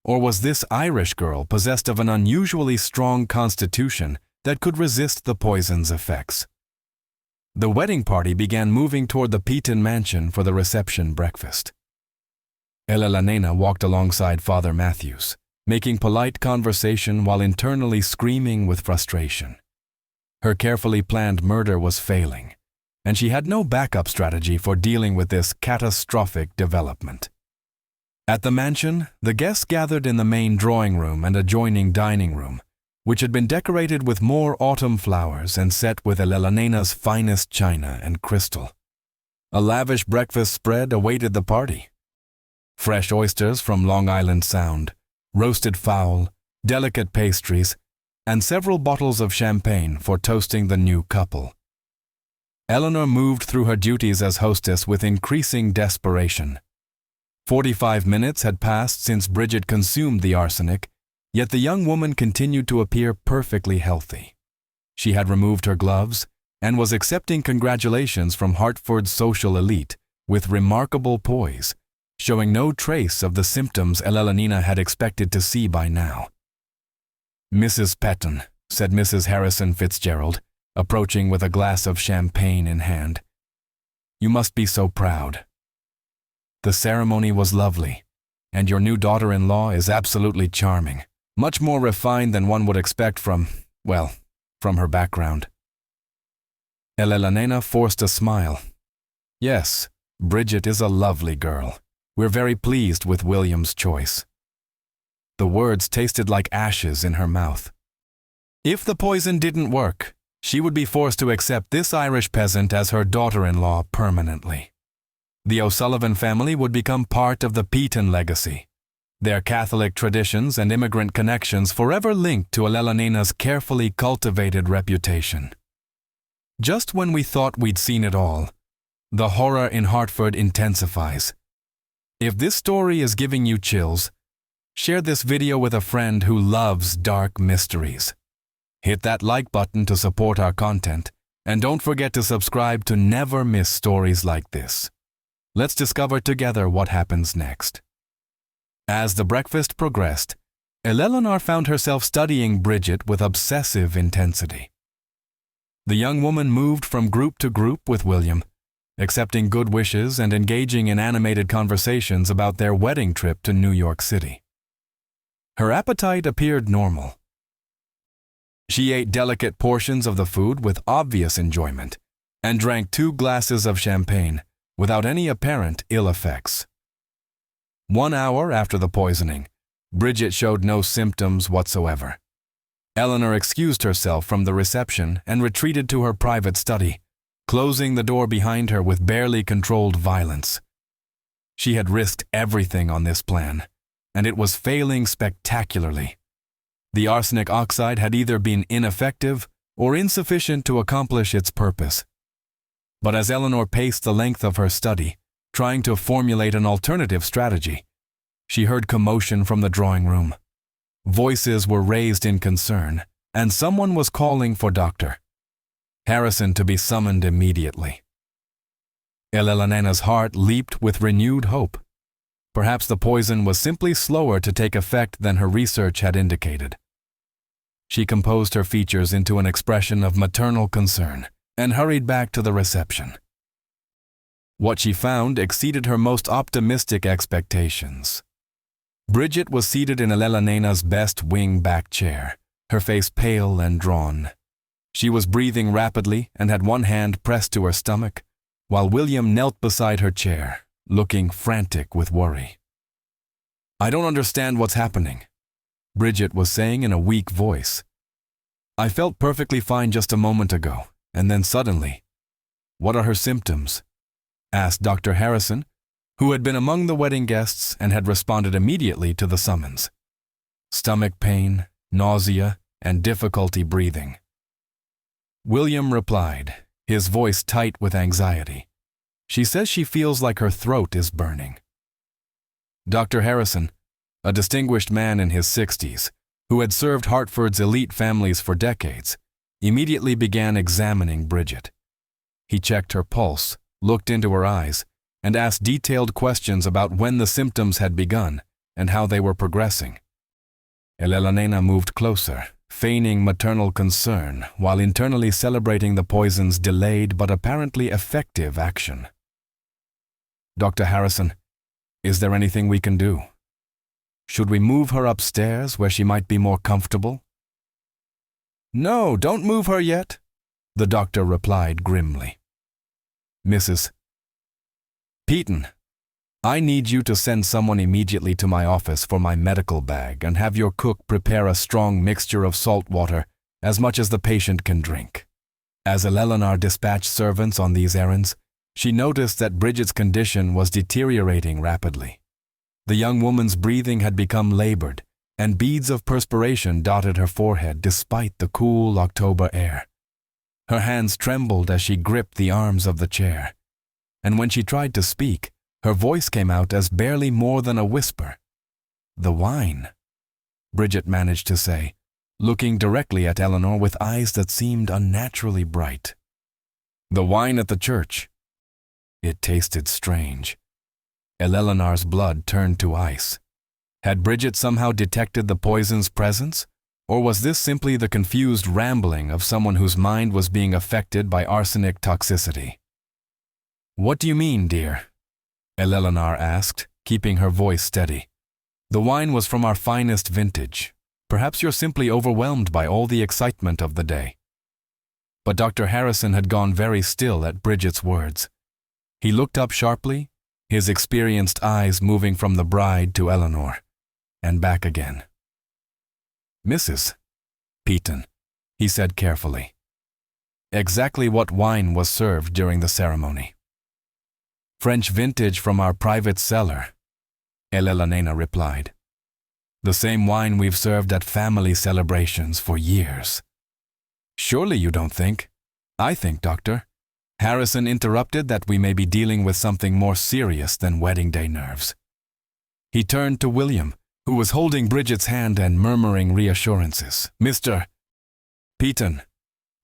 Or was this Irish girl possessed of an unusually strong constitution that could resist the poison's effects? The wedding party began moving toward the Peaton mansion for the reception breakfast. Elena walked alongside Father Matthews, making polite conversation while internally screaming with frustration. Her carefully planned murder was failing, and she had no backup strategy for dealing with this catastrophic development. At the mansion, the guests gathered in the main drawing room and adjoining dining room, which had been decorated with more autumn flowers and set with Elena's finest china and crystal. A lavish breakfast spread awaited the party. Fresh oysters from Long Island Sound, roasted fowl, delicate pastries, and several bottles of champagne for toasting the new couple. Eleanor moved through her duties as hostess with increasing desperation. 45 minutes had passed since Bridget consumed the arsenic, yet the young woman continued to appear perfectly healthy. She had removed her gloves, and was accepting congratulations from Hartford's social elite with remarkable poise, showing no trace of the symptoms Elelanina had expected to see by now. "Mrs. Petton," said Mrs. Harrison Fitzgerald, approaching with a glass of champagne in hand. "You must be so proud. The ceremony was lovely, and your new daughter-in-law is absolutely charming, much more refined than one would expect from her background." Elelanena forced a smile. "Yes, Bridget is a lovely girl. We're very pleased with William's choice." The words tasted like ashes in her mouth. If the poison didn't work, she would be forced to accept this Irish peasant as her daughter-in-law permanently. The O'Sullivan family would become part of the Peaton legacy, their Catholic traditions and immigrant connections forever linked to Elelanena's carefully cultivated reputation. Just when we thought we'd seen it all, the horror in Hartford intensifies. If this story is giving you chills, share this video with a friend who loves dark mysteries. Hit that like button to support our content, and don't forget to subscribe to never miss stories like this. Let's discover together what happens next. As the breakfast progressed, Eleanor found herself studying Bridget with obsessive intensity. The young woman moved from group to group with William, accepting good wishes and engaging in animated conversations about their wedding trip to New York City. Her appetite appeared normal. She ate delicate portions of the food with obvious enjoyment and drank 2 glasses of champagne without any apparent ill effects. 1 hour after the poisoning, Bridget showed no symptoms whatsoever. Eleanor excused herself from the reception and retreated to her private study, closing the door behind her with barely controlled violence. She had risked everything on this plan, and it was failing spectacularly. The arsenic oxide had either been ineffective or insufficient to accomplish its purpose. But as Eleanor paced the length of her study, trying to formulate an alternative strategy, she heard commotion from the drawing room. Voices were raised in concern, and someone was calling for Dr. Harrison to be summoned immediately. Elena's heart leaped with renewed hope. Perhaps the poison was simply slower to take effect than her research had indicated. She composed her features into an expression of maternal concern and hurried back to the reception. What she found exceeded her most optimistic expectations. Bridget was seated in Elena's best wing-back chair, her face pale and drawn. She was breathing rapidly and had one hand pressed to her stomach, while William knelt beside her chair, looking frantic with worry. "I don't understand what's happening," Bridget was saying in a weak voice. "I felt perfectly fine just a moment ago, and then suddenly—" "What are her symptoms?" asked Dr. Harrison, who had been among the wedding guests and had responded immediately to the summons. "Stomach pain, nausea, and difficulty breathing." William replied, his voice tight with anxiety. "She says she feels like her throat is burning." Dr. Harrison, a distinguished man in his 60s, who had served Hartford's elite families for decades, immediately began examining Bridget. He checked her pulse, looked into her eyes, and asked detailed questions about when the symptoms had begun and how they were progressing. Elena moved closer, feigning maternal concern while internally celebrating the poison's delayed but apparently effective action. "Dr. Harrison, is there anything we can do? Should we move her upstairs where she might be more comfortable?" "No, don't move her yet," the doctor replied grimly. "Mrs. Peaton, I need you to send someone immediately to my office for my medical bag and have your cook prepare a strong mixture of salt water, as much as the patient can drink." As Eleanor dispatched servants on these errands, she noticed that Bridget's condition was deteriorating rapidly. The young woman's breathing had become labored, and beads of perspiration dotted her forehead despite the cool October air. Her hands trembled as she gripped the arms of the chair, and when she tried to speak, her voice came out as barely more than a whisper. "The wine," Bridget managed to say, looking directly at Eleanor with eyes that seemed unnaturally bright. The wine at the church. It tasted strange. Eleanor's blood turned to ice. Had Bridget somehow detected the poison's presence? Or was this simply the confused rambling of someone whose mind was being affected by arsenic toxicity? "What do you mean, dear?" Eleanor asked, keeping her voice steady. "The wine was from our finest vintage. Perhaps you're simply overwhelmed by all the excitement of the day." But Dr. Harrison had gone very still at Bridget's words. He looked up sharply, his experienced eyes moving from the bride to Eleanor, and back again. "Mrs. Peaton," he said carefully. "Exactly what wine was served during the ceremony?" "French vintage from our private cellar," Eleanor replied. "The same wine we've served at family celebrations for years." "Surely you don't think?" "I think, Doctor," Harrison interrupted, "that we may be dealing with something more serious than wedding day nerves." He turned to William, who was holding Bridget's hand and murmuring reassurances. "Mr. Peaton,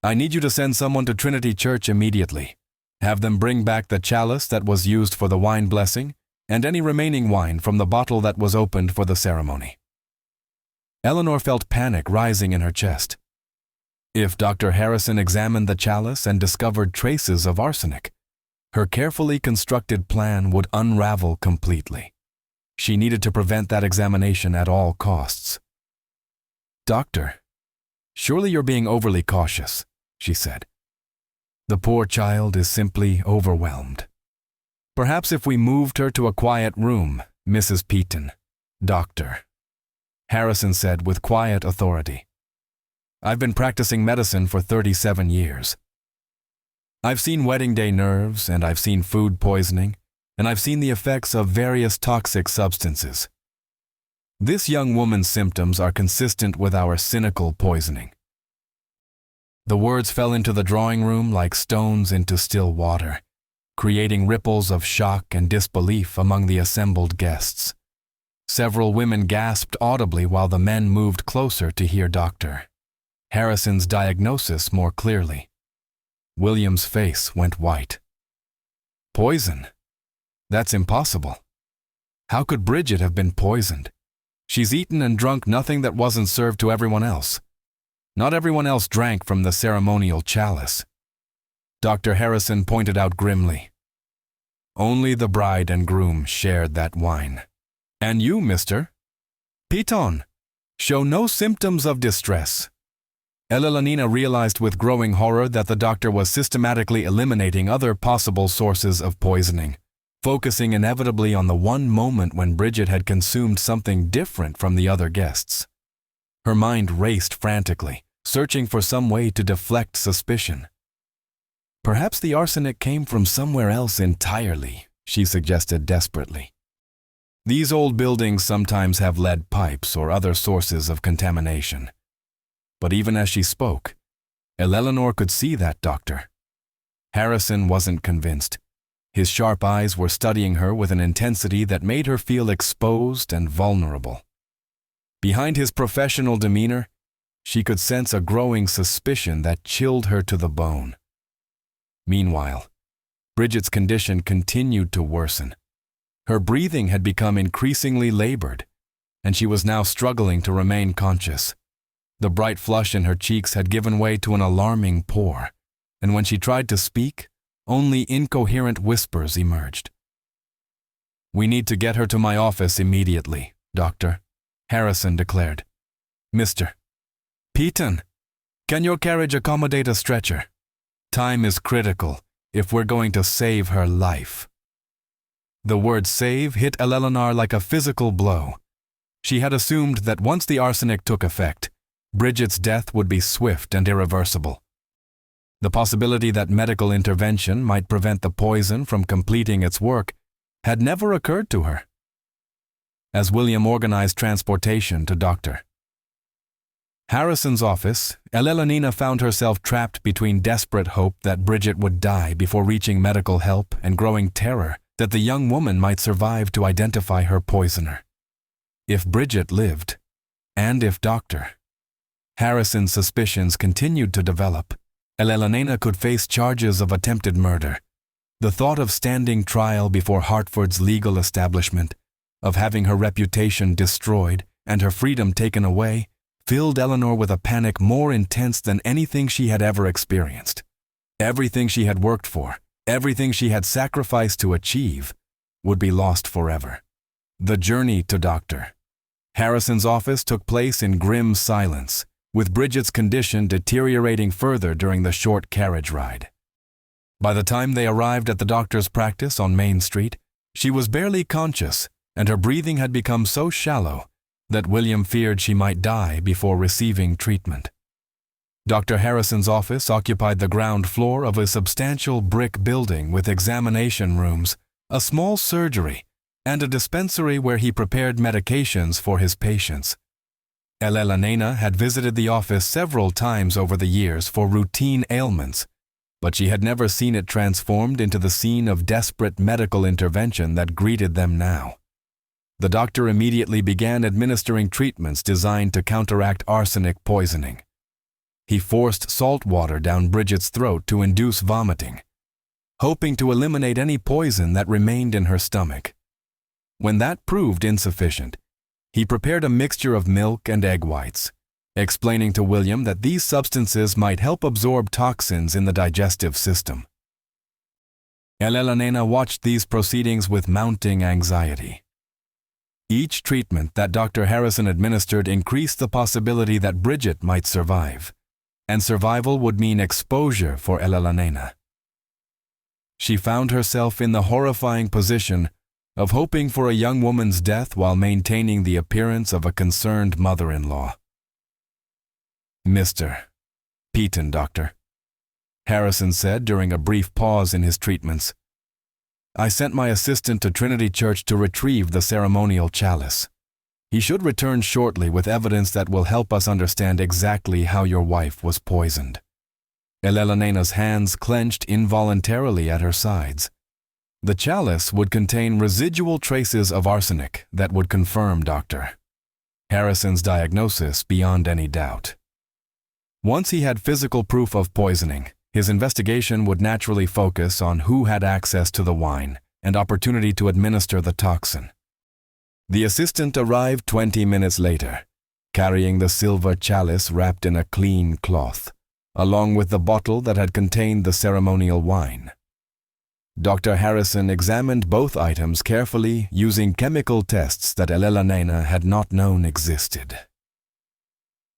I need you to send someone to Trinity Church immediately. Have them bring back the chalice that was used for the wine blessing and any remaining wine from the bottle that was opened for the ceremony." Eleanor felt panic rising in her chest. If Dr. Harrison examined the chalice and discovered traces of arsenic, her carefully constructed plan would unravel completely. She needed to prevent that examination at all costs. "Doctor, surely you're being overly cautious," she said. "The poor child is simply overwhelmed. Perhaps if we moved her to a quiet room, Mrs. Peaton." "Doctor," Harrison said with quiet authority, "I've been practicing medicine for 37 years. I've seen wedding day nerves, and I've seen food poisoning, and I've seen the effects of various toxic substances. This young woman's symptoms are consistent with our cynical poisoning." The words fell into the drawing room like stones into still water, creating ripples of shock and disbelief among the assembled guests. Several women gasped audibly while the men moved closer to hear Dr. Harrison's diagnosis more clearly. William's face went white. "Poison? That's impossible. How could Bridget have been poisoned? She's eaten and drunk nothing that wasn't served to everyone else. Not everyone else drank from the ceremonial chalice." Dr. Harrison pointed out grimly. "Only the bride and groom shared that wine. And you, Mr. Peaton, show no symptoms of distress." Eleanor realized with growing horror that the doctor was systematically eliminating other possible sources of poisoning, focusing inevitably on the one moment when Bridget had consumed something different from the other guests. Her mind raced frantically, searching for some way to deflect suspicion. "Perhaps the arsenic came from somewhere else entirely," she suggested desperately. "These old buildings sometimes have lead pipes or other sources of contamination." But even as she spoke, Eleanor could see that doctor. Harrison wasn't convinced. His sharp eyes were studying her with an intensity that made her feel exposed and vulnerable. Behind his professional demeanor, she could sense a growing suspicion that chilled her to the bone. Meanwhile, Bridget's condition continued to worsen. Her breathing had become increasingly labored, and she was now struggling to remain conscious. The bright flush in her cheeks had given way to an alarming pore, and when she tried to speak, only incoherent whispers emerged. "We need to get her to my office immediately, Doctor," Harrison declared. "Mr. Peaton, can your carriage accommodate a stretcher? Time is critical if we're going to save her life." The word "save" hit Eleanor like a physical blow. She had assumed that once the arsenic took effect, Bridget's death would be swift and irreversible. The possibility that medical intervention might prevent the poison from completing its work had never occurred to her. As William organized transportation to Dr. Harrison's office, Eleanor found herself trapped between desperate hope that Bridget would die before reaching medical help and growing terror that the young woman might survive to identify her poisoner. If Bridget lived, and if Dr. Harrison's suspicions continued to develop, Elena could face charges of attempted murder. The thought of standing trial before Hartford's legal establishment, of having her reputation destroyed and her freedom taken away, filled Eleanor with a panic more intense than anything she had ever experienced. Everything she had worked for, everything she had sacrificed to achieve, would be lost forever. The journey to Dr. Harrison's office took place in grim silence, with Bridget's condition deteriorating further during the short carriage ride. By the time they arrived at the doctor's practice on Main Street, she was barely conscious, and her breathing had become so shallow that William feared she might die before receiving treatment. Dr. Harrison's office occupied the ground floor of a substantial brick building with examination rooms, a small surgery, and a dispensary where he prepared medications for his patients. Elena had visited the office several times over the years for routine ailments, but she had never seen it transformed into the scene of desperate medical intervention that greeted them now. The doctor immediately began administering treatments designed to counteract arsenic poisoning. He forced salt water down Bridget's throat to induce vomiting, hoping to eliminate any poison that remained in her stomach. When that proved insufficient, he prepared a mixture of milk and egg whites, explaining to William that these substances might help absorb toxins in the digestive system. Elena watched these proceedings with mounting anxiety. Each treatment that Dr. Harrison administered increased the possibility that Bridget might survive, and survival would mean exposure for Elena. She found herself in the horrifying position of hoping for a young woman's death while maintaining the appearance of a concerned mother-in-law. "Mr. Peaton, doctor," Harrison said during a brief pause in his treatments. "I sent my assistant to Trinity Church to retrieve the ceremonial chalice. He should return shortly with evidence that will help us understand exactly how your wife was poisoned." Elena's hands clenched involuntarily at her sides. The chalice would contain residual traces of arsenic that would confirm Dr. Harrison's diagnosis beyond any doubt. Once he had physical proof of poisoning, his investigation would naturally focus on who had access to the wine and opportunity to administer the toxin. The assistant arrived 20 minutes later, carrying the silver chalice wrapped in a clean cloth, along with the bottle that had contained the ceremonial wine. Dr. Harrison examined both items carefully using chemical tests that Elena had not known existed.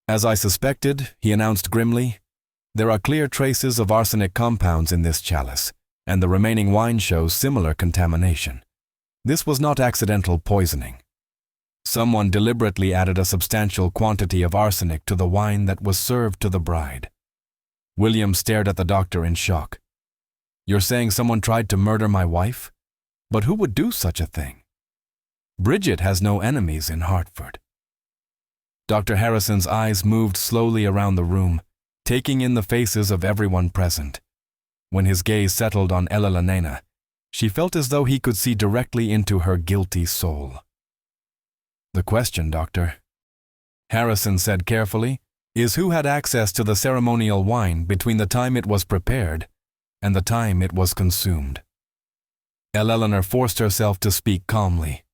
"As I suspected," he announced grimly, "there are clear traces of arsenic compounds in this chalice, and the remaining wine shows similar contamination. This was not accidental poisoning. Someone deliberately added a substantial quantity of arsenic to the wine that was served to the bride." William stared at the doctor in shock. "You're saying someone tried to murder my wife? But who would do such a thing? Bridget has no enemies in Hartford." Dr. Harrison's eyes moved slowly around the room, taking in the faces of everyone present. When his gaze settled on Elena, she felt as though he could see directly into her guilty soul. "The question, doctor," Harrison said carefully, "is who had access to the ceremonial wine between the time it was prepared and the time it was consumed." Eleanor forced herself to speak calmly.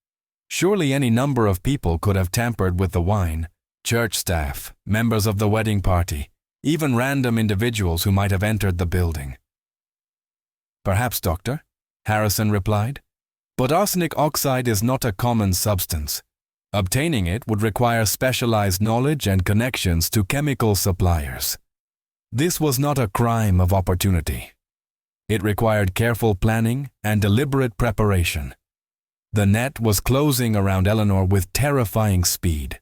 Surely any number of people could have tampered with the wine: church staff, members of the wedding party, even random individuals who might have entered the building. "Perhaps, doctor," Harrison replied, "but arsenic oxide is not a common substance. Obtaining it would require specialized knowledge and connections to chemical suppliers. This was not a crime of opportunity. It required careful planning and deliberate preparation. The net was closing around Eleanor with terrifying speed."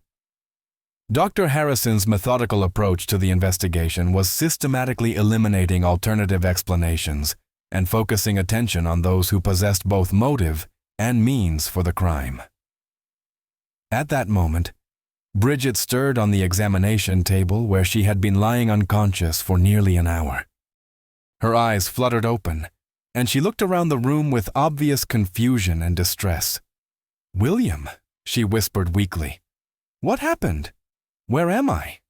Dr. Harrison's methodical approach to the investigation was systematically eliminating alternative explanations and focusing attention on those who possessed both motive and means for the crime. At that moment, Bridget stirred on the examination table where she had been lying unconscious for nearly an hour. Her eyes fluttered open, and she looked around the room with obvious confusion and distress. "William," she whispered weakly, "what happened? Where am I?"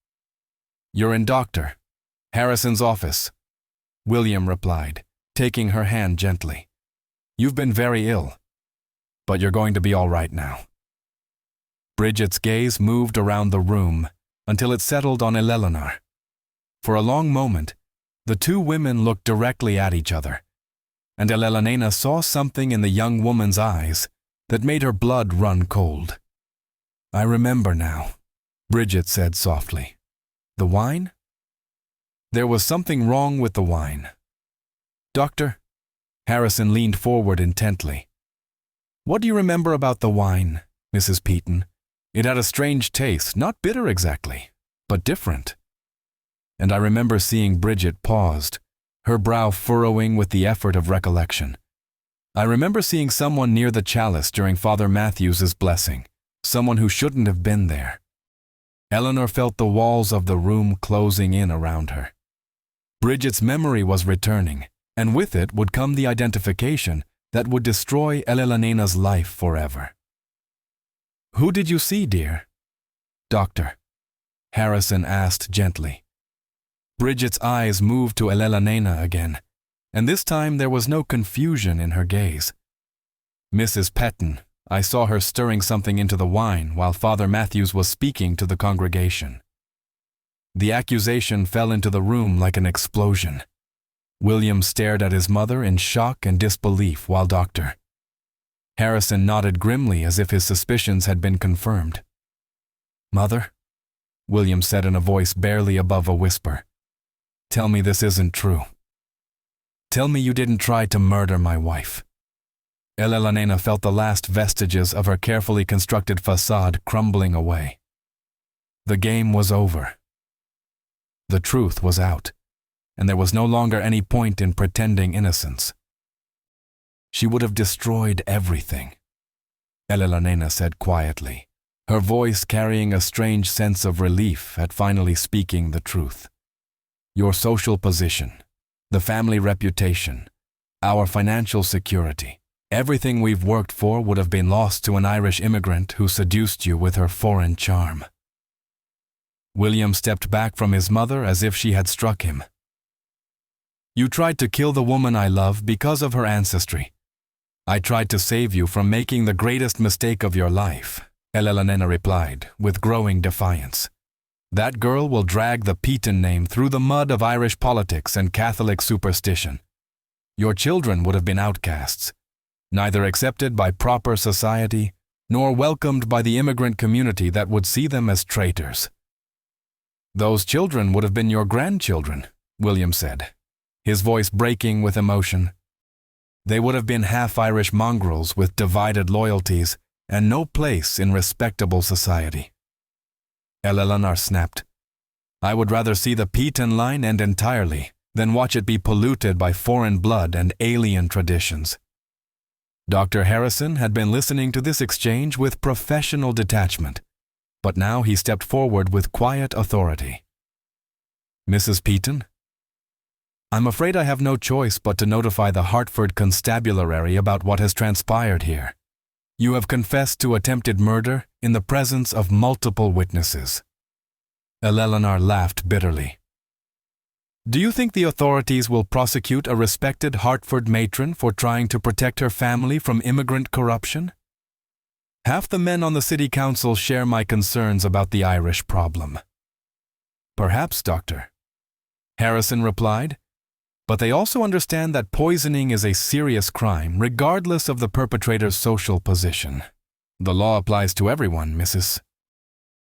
"You're in Dr. Harrison's office," William replied, taking her hand gently. "You've been very ill, but you're going to be all right now." Bridget's gaze moved around the room until it settled on Eleanor. For a long moment, the two women looked directly at each other, and Eleanor saw something in the young woman's eyes that made her blood run cold. "I remember now," Bridget said softly. "The wine?" "There was something wrong with the wine." "Doctor?" Harrison leaned forward intently. "What do you remember about the wine, Mrs. Peaton? It had a strange taste, not bitter exactly, but different." And I remember seeing Bridget paused, her brow furrowing with the effort of recollection. I remember seeing someone near the chalice during Father Matthews's blessing, someone who shouldn't have been there. Eleanor felt the walls of the room closing in around her. Bridget's memory was returning, and with it would come the identification that would destroy Elena's life forever. "Who did you see, dear?" "Doctor," Harrison asked gently. Bridget's eyes moved to Elena again, and this time there was no confusion in her gaze. "Mrs. Peaton, I saw her stirring something into the wine while Father Matthews was speaking to the congregation." The accusation fell into the room like an explosion. William stared at his mother in shock and disbelief while Dr. Harrison nodded grimly as if his suspicions had been confirmed. "Mother," William said in a voice barely above a whisper, "tell me this isn't true. Tell me you didn't try to murder my wife." Elena felt the last vestiges of her carefully constructed facade crumbling away. The game was over. The truth was out, and there was no longer any point in pretending innocence. "She would have destroyed everything," Elena said quietly, her voice carrying a strange sense of relief at finally speaking the truth. "Your social position, the family reputation, our financial security, everything we've worked for would have been lost to an Irish immigrant who seduced you with her foreign charm." William stepped back from his mother as if she had struck him. "You tried to kill the woman I love because of her ancestry. I tried to save you from making the greatest mistake of your life," Elena replied, with growing defiance. "That girl will drag the Peaton name through the mud of Irish politics and Catholic superstition. Your children would have been outcasts, neither accepted by proper society nor welcomed by the immigrant community that would see them as traitors." "Those children would have been your grandchildren," William said, his voice breaking with emotion. "They would have been half-Irish mongrels with divided loyalties and no place in respectable society." Eleanor snapped. "I would rather see the Peaton line end entirely than watch it be polluted by foreign blood and alien traditions." Dr. Harrison had been listening to this exchange with professional detachment, but now he stepped forward with quiet authority. "Mrs. Peaton, I'm afraid I have no choice but to notify the Hartford Constabulary about what has transpired here. You have confessed to attempted murder in the presence of multiple witnesses." Eleanor laughed bitterly. "Do you think the authorities will prosecute a respected Hartford matron for trying to protect her family from immigrant corruption? Half the men on the city council share my concerns about the Irish problem." "Perhaps, Doctor," Harrison replied, "but they also understand that poisoning is a serious crime regardless of the perpetrator's social position. The law applies to everyone, Mrs.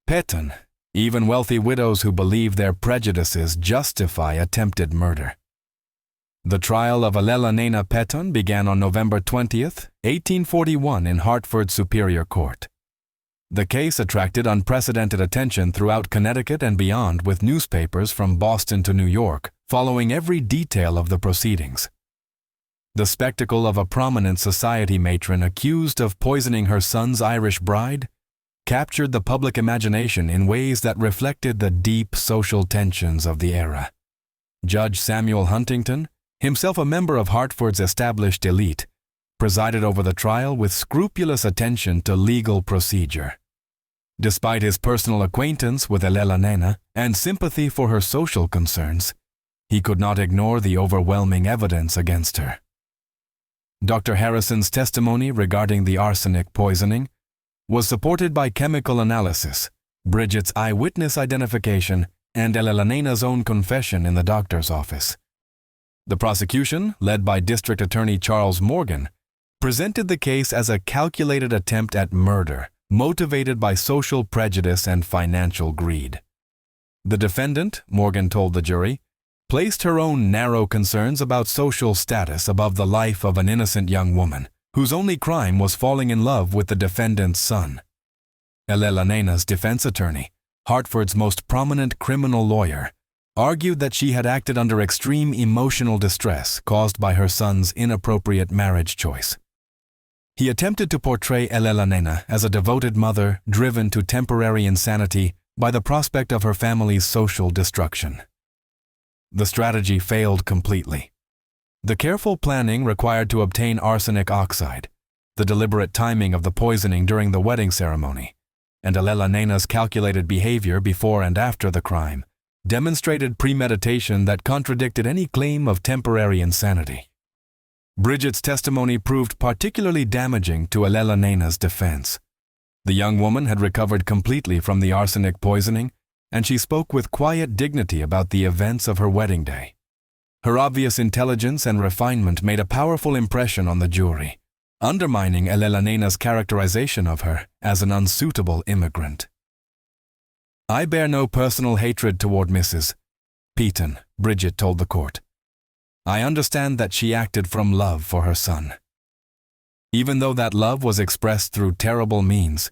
Peaton, even wealthy widows who believe their prejudices justify attempted murder." The trial of Elena Peaton began on November 20th, 1841 in Hartford Superior Court. The case attracted unprecedented attention throughout Connecticut and beyond, with newspapers from Boston to New York following every detail of the proceedings. The spectacle of a prominent society matron accused of poisoning her son's Irish bride captured the public imagination in ways that reflected the deep social tensions of the era. Judge Samuel Huntington, himself a member of Hartford's established elite, presided over the trial with scrupulous attention to legal procedure. Despite his personal acquaintance with Elena and sympathy for her social concerns, He could not ignore the overwhelming evidence against her. Dr. Harrison's testimony regarding the arsenic poisoning was supported by chemical analysis, Bridget's eyewitness identification, and Elena's own confession in the doctor's office. The prosecution, led by District Attorney Charles Morgan, presented the case as a calculated attempt at murder, motivated by social prejudice and financial greed. The defendant, Morgan told the jury, placed her own narrow concerns about social status above the life of an innocent young woman, whose only crime was falling in love with the defendant's son. Elena's defense attorney, Hartford's most prominent criminal lawyer, argued that she had acted under extreme emotional distress caused by her son's inappropriate marriage choice. He attempted to portray Elena as a devoted mother driven to temporary insanity by the prospect of her family's social destruction. The strategy failed completely. The careful planning required to obtain arsenic oxide, the deliberate timing of the poisoning during the wedding ceremony, and Elena's calculated behavior before and after the crime demonstrated premeditation that contradicted any claim of temporary insanity. Bridget's testimony proved particularly damaging to Elena's defense. The young woman had recovered completely from the arsenic poisoning, and she spoke with quiet dignity about the events of her wedding day. Her obvious intelligence and refinement made a powerful impression on the jury, undermining Elena's characterization of her as an unsuitable immigrant. "I bear no personal hatred toward Mrs. Peaton," Bridget told the court. "I understand that she acted from love for her son. Even though that love was expressed through terrible means,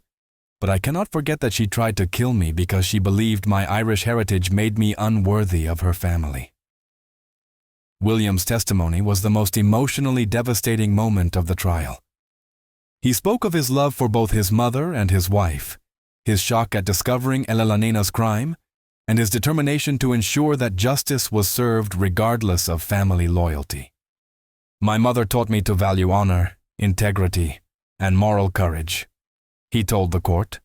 but I cannot forget that she tried to kill me because she believed my Irish heritage made me unworthy of her family." William's testimony was the most emotionally devastating moment of the trial. He spoke of his love for both his mother and his wife, his shock at discovering Elena's crime, and his determination to ensure that justice was served regardless of family loyalty. "My mother taught me to value honor, integrity, and moral courage," he told the court.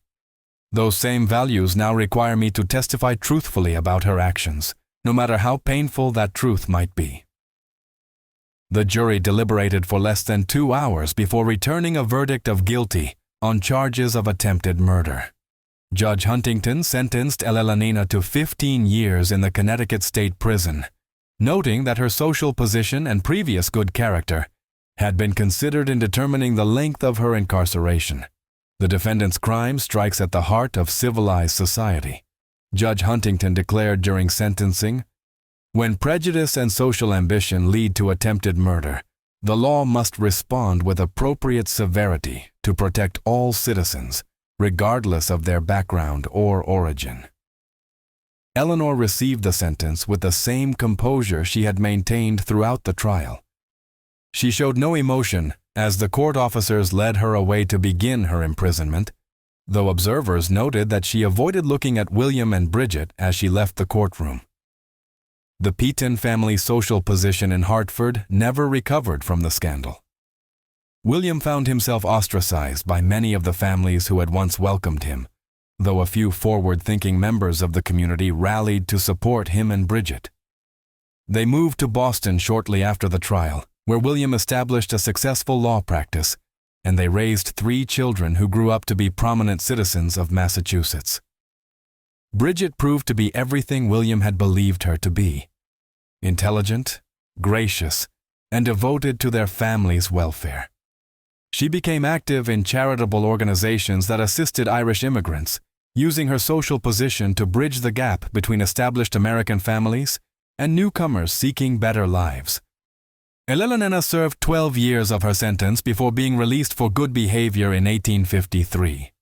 "Those same values now require me to testify truthfully about her actions, no matter how painful that truth might be." The jury deliberated for less than 2 hours before returning a verdict of guilty on charges of attempted murder. Judge Huntington sentenced Elena to 15 years in the Connecticut State Prison, noting that her social position and previous good character had been considered in determining the length of her incarceration. The defendant's crime strikes at the heart of civilized society. Judge Huntington declared during sentencing, "When prejudice and social ambition lead to attempted murder, the law must respond with appropriate severity to protect all citizens, regardless of their background or origin." Eleanor received the sentence with the same composure she had maintained throughout the trial. She showed no emotion as the court officers led her away to begin her imprisonment, though observers noted that she avoided looking at William and Bridget as she left the courtroom. The Peaton family's social position in Hartford never recovered from the scandal. William found himself ostracized by many of the families who had once welcomed him, though a few forward-thinking members of the community rallied to support him and Bridget. They moved to Boston shortly after the trial, where William established a successful law practice, and they raised 3 children who grew up to be prominent citizens of Massachusetts. Bridget proved to be everything William had believed her to be: intelligent, gracious, and devoted to their family's welfare. She became active in charitable organizations that assisted Irish immigrants, using her social position to bridge the gap between established American families and newcomers seeking better lives. Elena served 12 years of her sentence before being released for good behavior in 1853.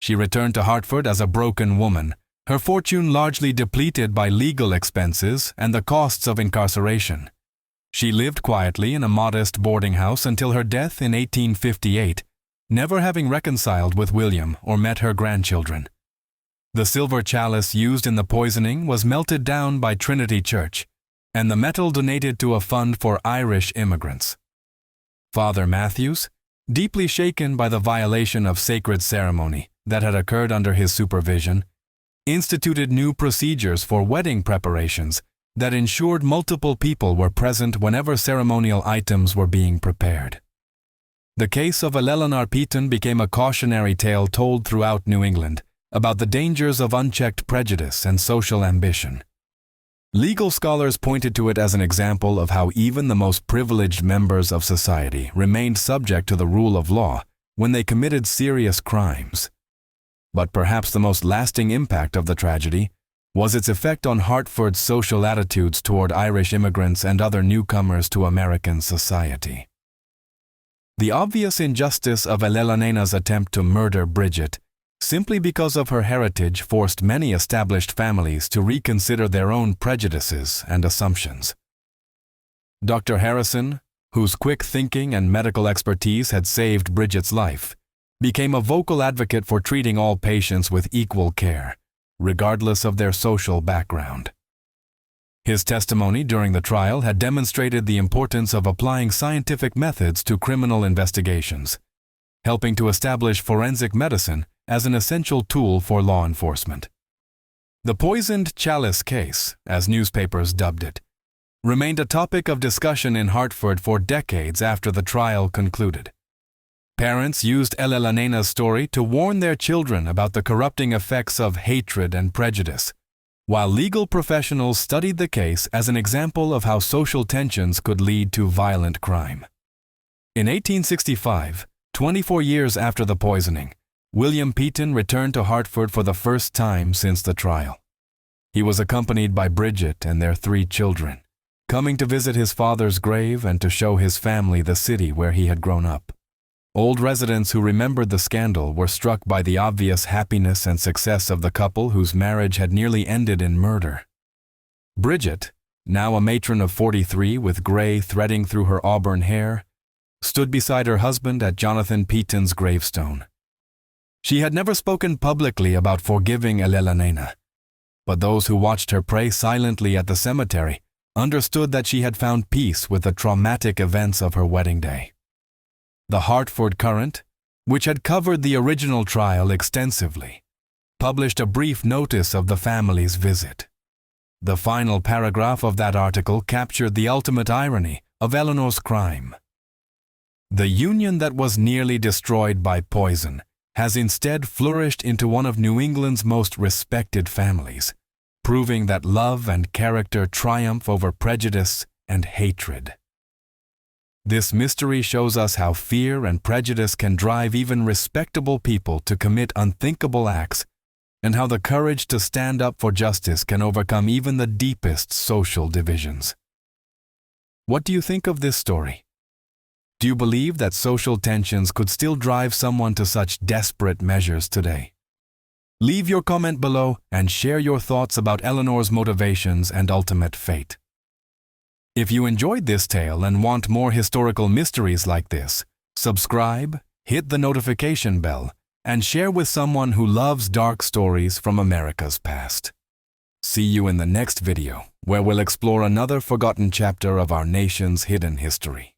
She returned to Hartford as a broken woman, her fortune largely depleted by legal expenses and the costs of incarceration. She lived quietly in a modest boarding house until her death in 1858, never having reconciled with William or met her grandchildren. The silver chalice used in the poisoning was melted down by Trinity Church, and the metal donated to a fund for Irish immigrants. Father Matthews, deeply shaken by the violation of sacred ceremony that had occurred under his supervision, instituted new procedures for wedding preparations that ensured multiple people were present whenever ceremonial items were being prepared. The case of Eleanor Peyton became a cautionary tale told throughout New England about the dangers of unchecked prejudice and social ambition. Legal scholars pointed to it as an example of how even the most privileged members of society remained subject to the rule of law when they committed serious crimes. But perhaps the most lasting impact of the tragedy was its effect on Hartford's social attitudes toward Irish immigrants and other newcomers to American society. The obvious injustice of Eleanor's attempt to murder Bridget simply because of her heritage forced many established families to reconsider their own prejudices and assumptions. Dr. Harrison, whose quick thinking and medical expertise had saved Bridget's life, became a vocal advocate for treating all patients with equal care, regardless of their social background. His testimony during the trial had demonstrated the importance of applying scientific methods to criminal investigations, helping to establish forensic medicine as an essential tool for law enforcement. The poisoned chalice case, as newspapers dubbed it, remained a topic of discussion in Hartford for decades after the trial concluded. Parents used Eleanor's story to warn their children about the corrupting effects of hatred and prejudice, while legal professionals studied the case as an example of how social tensions could lead to violent crime. In 1865, 24 years after the poisoning, William Peyton returned to Hartford for the first time since the trial. He was accompanied by Bridget and their 3 children, coming to visit his father's grave and to show his family the city where he had grown up. Old residents who remembered the scandal were struck by the obvious happiness and success of the couple whose marriage had nearly ended in murder. Bridget, now a matron of 43 with gray threading through her auburn hair, stood beside her husband at Jonathan Peyton's gravestone. She had never spoken publicly about forgiving Eleanor, but those who watched her pray silently at the cemetery understood that she had found peace with the traumatic events of her wedding day. The Hartford Courant, which had covered the original trial extensively, published a brief notice of the family's visit. The final paragraph of that article captured the ultimate irony of Eleanor's crime. The union that was nearly destroyed by poison has instead flourished into one of New England's most respected families, proving that love and character triumph over prejudice and hatred. This mystery shows us how fear and prejudice can drive even respectable people to commit unthinkable acts, and how the courage to stand up for justice can overcome even the deepest social divisions. What do you think of this story? Do you believe that social tensions could still drive someone to such desperate measures today? Leave your comment below and share your thoughts about Eleanor's motivations and ultimate fate. If you enjoyed this tale and want more historical mysteries like this, subscribe, hit the notification bell, and share with someone who loves dark stories from America's past. See you in the next video, where we'll explore another forgotten chapter of our nation's hidden history.